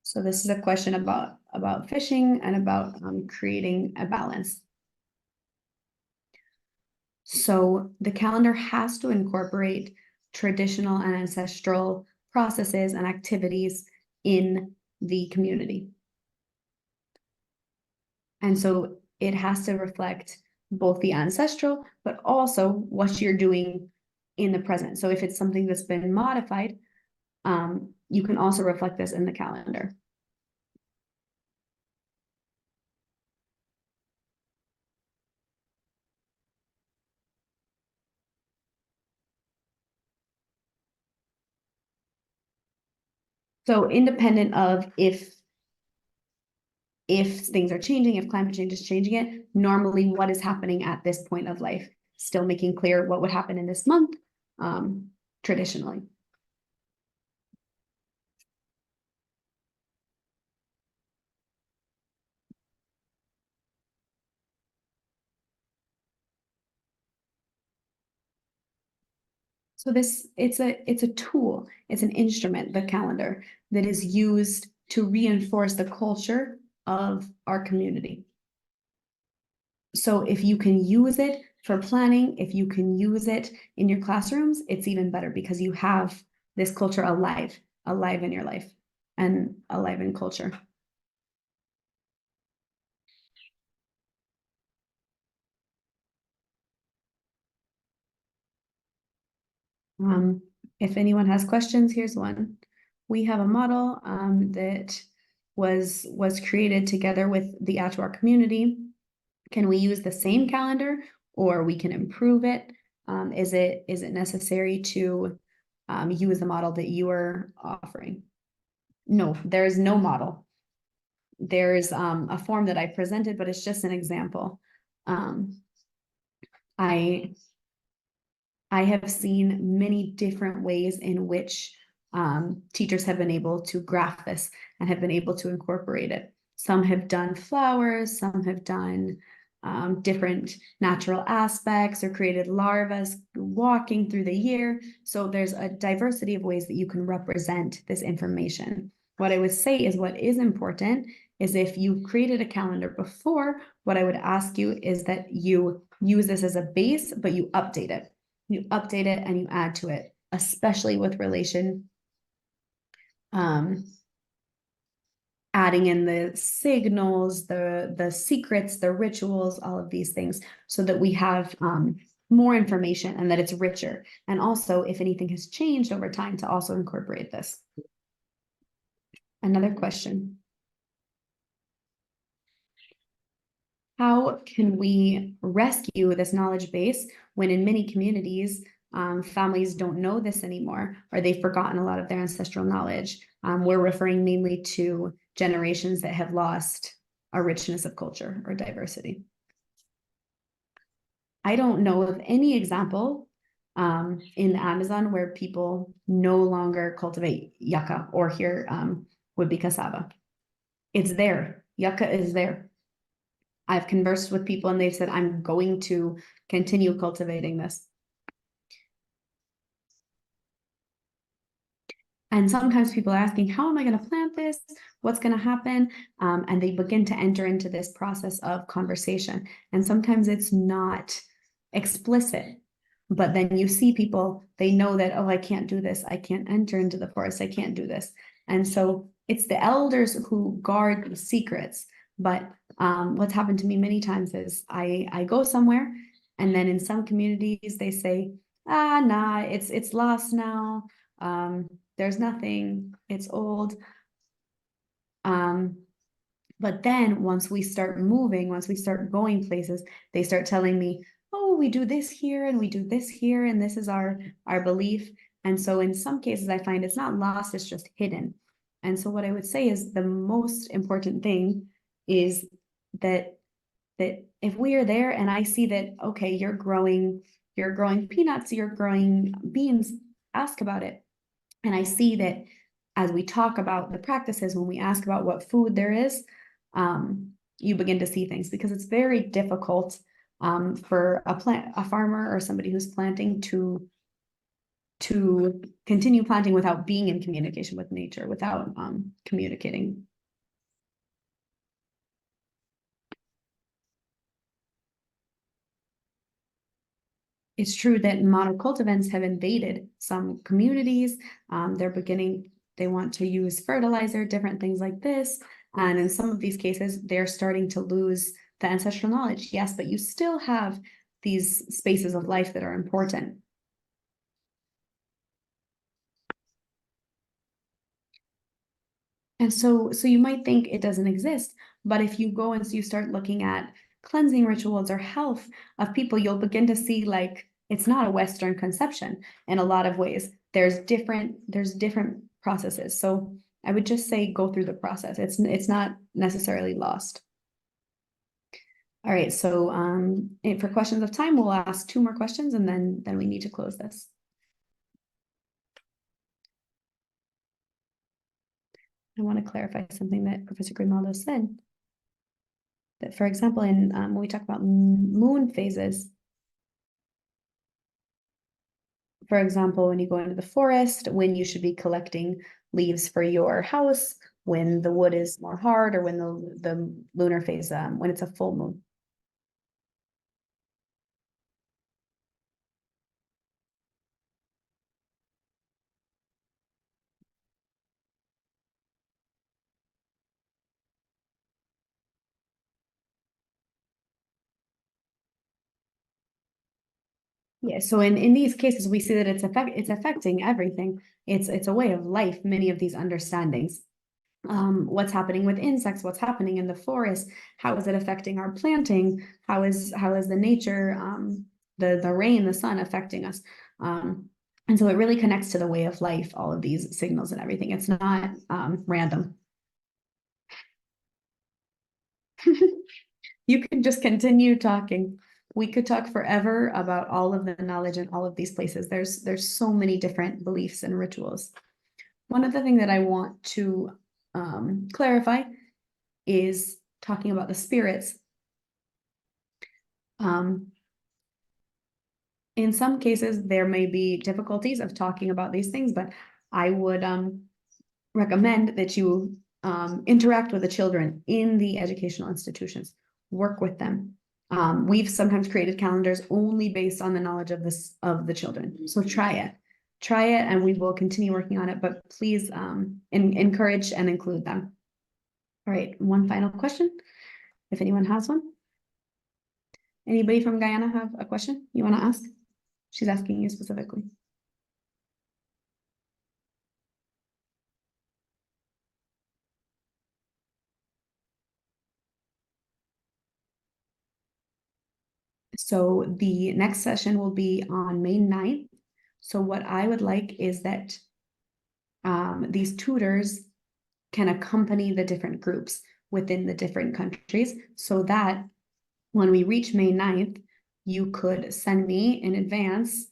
So this is a question about fishing and about creating a balance. So the calendar has to incorporate traditional and ancestral processes and activities in the community. And so it has to reflect both the ancestral, but also what you're doing in the present. So if it's something that's been modified, you can also reflect this in the calendar. So independent of if things are changing, if climate change is changing it, normally what is happening at this point of life, still making clear what would happen in this month, traditionally. So it's a tool, it's an instrument, the calendar, that is used to reinforce the culture of our community. So if you can use it for planning, if you can use it in your classrooms, it's even better because you have this culture alive in your life and alive in culture. If anyone has questions, here's one. We have a model that was created together with the Atwater community. Can we use the same calendar or we can improve it? Is it necessary to use the model that you are offering? No, there is no model. There's a form that I presented, but it's just an example. I have seen many different ways in which teachers have been able to graph this and have been able to incorporate it. Some have done flowers, some have done different natural aspects or created larvae walking through the year. So there's a diversity of ways that you can represent this information. What I would say is what is important is if you created a calendar before, what I would ask you is that you use this as a base, but you update it. You update it and you add to it, especially with relation, adding in the signals, the secrets, the rituals, all of these things, so that we have more information and that it's richer. And also, if anything has changed over time, to also incorporate this. Another question. How can we rescue this knowledge base when in many communities, families don't know this anymore, or they've forgotten a lot of their ancestral knowledge? We're referring mainly to generations that have lost a richness of culture or diversity. I don't know of any example in the Amazon where people no longer cultivate yucca, or here would be cassava. It's there. Yucca is there. I've conversed with people and they've said, I'm going to continue cultivating this. And sometimes people are asking, how am I going to plant this? What's going to happen? And they begin to enter into this process of conversation. And sometimes it's not explicit, but then you see people, they know that, oh, I can't do this. I can't enter into the forest. I can't do this. And so it's the elders who guard the secrets. But what's happened to me many times is I go somewhere, and then in some communities they say, nah, it's lost now. There's nothing, it's old. But then once we start moving, once we start going places, they start telling me, oh, we do this here and we do this here, and this is our belief. And so in some cases I find it's not lost, it's just hidden. And so what I would say is the most important thing is that if we are there and I see that, okay, you're growing peanuts, you're growing beans, ask about it. And I see that as we talk about the practices, when we ask about what food there is, you begin to see things, because it's very difficult for a farmer or somebody who's planting to continue planting without being in communication with nature, without communicating. It's true that monocultivants have invaded some communities. They want to use fertilizer, different things like this. And in some of these cases, they're starting to lose the ancestral knowledge. Yes, but you still have these spaces of life that are important. And so you might think it doesn't exist, but if you go and you start looking at cleansing rituals or health of people, you'll begin to see, like, it's not a Western conception in a lot of ways. There's different processes. So I would just say go through the process. It's not necessarily lost. All right, so for questions of time, we'll ask 2 more questions and then we need to close this. I want to clarify something that Professor Grimaldo said. That, for example, when we talk about moon phases, for example, when you go into the forest, when you should be collecting leaves for your house, when the wood is more hard, or when the lunar phase, when it's a full moon. Yeah, so in these cases, we see that it's affecting everything. It's a way of life, many of these understandings. What's happening with insects, what's happening in the forest, how is it affecting our planting, how is the nature, the rain, the sun affecting us. And so it really connects to the way of life, all of these signals and everything. It's not random. You can just continue talking. We could talk forever about all of the knowledge in all of these places. There's so many different beliefs and rituals. One other thing that I want to clarify is talking about the spirits. In some cases, there may be difficulties of talking about these things, but I would recommend that you interact with the children in the educational institutions, work with them. We've sometimes created calendars only based on the knowledge of the children. So try it, and we will continue working on it, but please encourage and include them. All right, one final question, if anyone has one. Anybody from Guyana have a question you want to ask? She's asking you specifically. So the next session will be on May 9th. So what I would like is that these tutors can accompany the different groups within the different countries, so that when we reach May 9th, you could send me in advance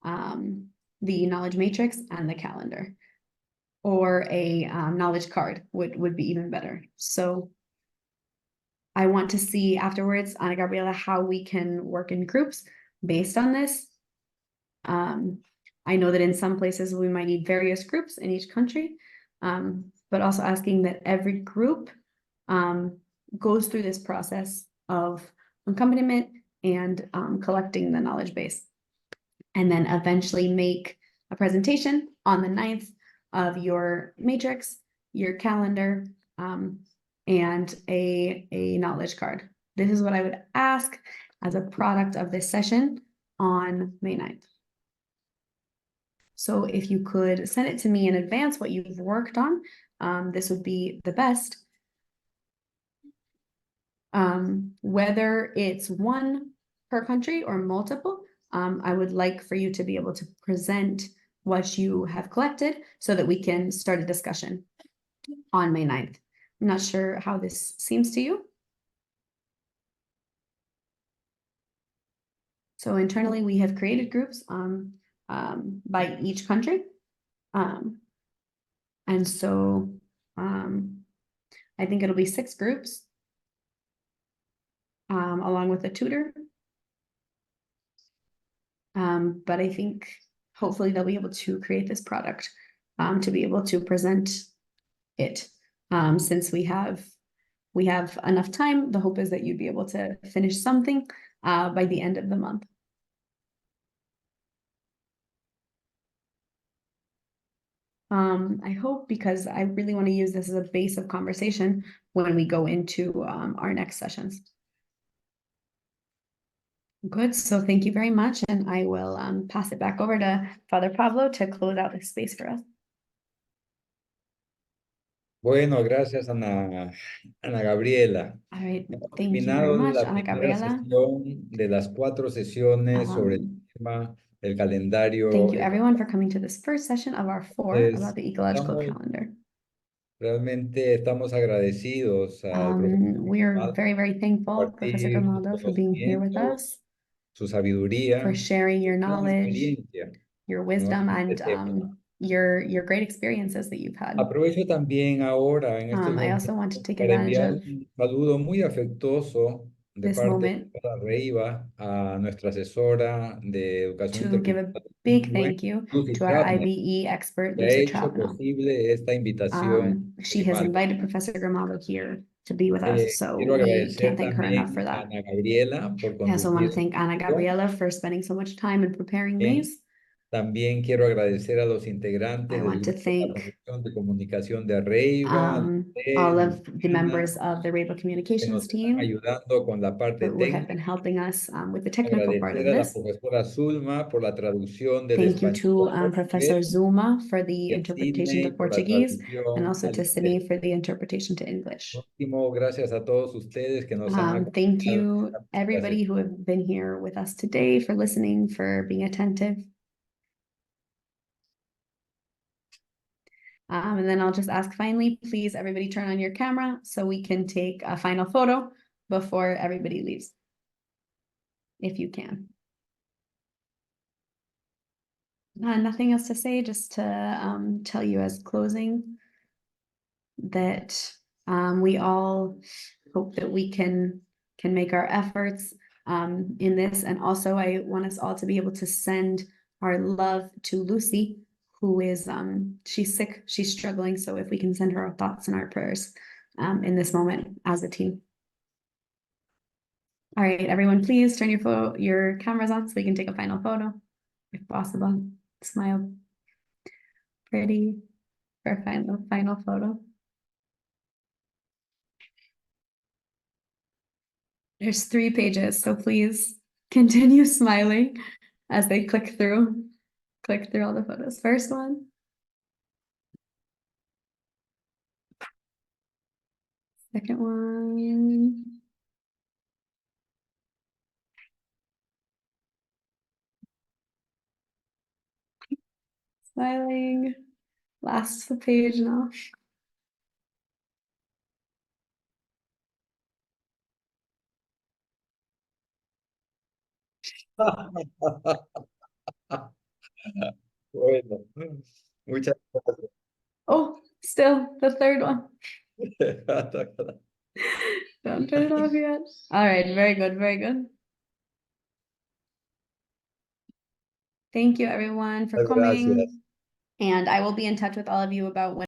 the knowledge matrix and the calendar, or a knowledge card would be even better. So I want to see afterwards, Ana Gabriela, how we can work in groups based on this. I know that in some places we might need various groups in each country, but also asking that every group goes through this process of accompaniment and collecting the knowledge base, and then eventually make a presentation on the 9th of your matrix, your calendar, and a knowledge card. This is what I would ask as a product of this session on May 9th. So if you could send it to me in advance, what you've worked on, this would be the best. Whether it's one per country or multiple, I would like for you to be able to present what you have collected so that we can start a discussion on May 9th. I'm not sure how this seems to you. So internally, we have created groups by each country. And so I think it'll be 6 groups along with a tutor. But I think hopefully they'll be able to create this product to be able to present it. Since we have enough time, the hope is that you'd be able to finish something by the end of the month. I hope, because I really want to use this as a base of conversation when we go into our next sessions. Good, so thank you very much, and I will pass it back over to Father Pablo to close out this space for us. Bueno, gracias, Ana Gabriela. All right, Hemos thank you very terminado much, la Ana primera Gabriela. sesión de las 4 sesiones sobre el tema del calendario. Thank you everyone for coming to this first session of our 4 about the ecological calendar. Realmente estamos agradecidos al profesor We're very, very thankful, Professor compartir su Grimaldo, for being here with conocimiento, us, su sabiduría, for sharing your su knowledge, experiencia your wisdom, en este and tema. your great experiences that you've had. Aprovecho también ahora en estos I also momentos want to take para advantage enviar of un saludo muy afectuoso de this parte moment de Sara Reiva a nuestra asesora de educación to give a intercultural big bilingüe, thank you Lucy to our Chapman, IBE expert, que ha Lucy hecho Chapman. posible esta invitación. She has invited Professor Grimaldo here to be with us, so Quiero we agradecer can't thank her enough for también a that. Ana Gabriela por I also want conducir to thank Ana esta sesión. Gabriela for spending so much time in preparing these. También quiero agradecer a los integrantes I del want to grupo de la thank Comisión de Comunicación de Arreiba, all Luz, of the Luciana, members of the Rable que Communications nos están team ayudando con la parte who have been técnica. helping us with the technical part of Agradecer a la this. profesora Zulma por la traducción del Thank you español to al Professor portugués Zuma for the y a interpretation to Sidney por la Portuguese, and traducción also al to inglés. Sydney for the interpretation to English. Último, gracias a todos ustedes que nos han Thank acompañado en you, esta everybody presentación. who have been here with us today, for listening, for being attentive. And then I'll just ask finally, please, everybody turn on your camera so we can take a final photo before everybody leaves. If you can. Nothing else to say, just to tell you as closing that we all hope that we can make our efforts in this. And also I want us all to be able to send our love to Lucy, who is she's sick, she's struggling. So if we can send her our thoughts and our prayers in this moment as a team. All right, everyone, please turn your cameras on so we can take a final photo, if possible. Smile pretty for a final photo. There's 3 pages, so please continue smiling as they click through all the photos. First one. Second one. Smiling. Last page now. Bueno, muchas gracias. Oh, still the third one. Don't turn it off yet. All right, very good, very good. Thank you everyone for Gracias. coming. And I will be in touch with all of you about when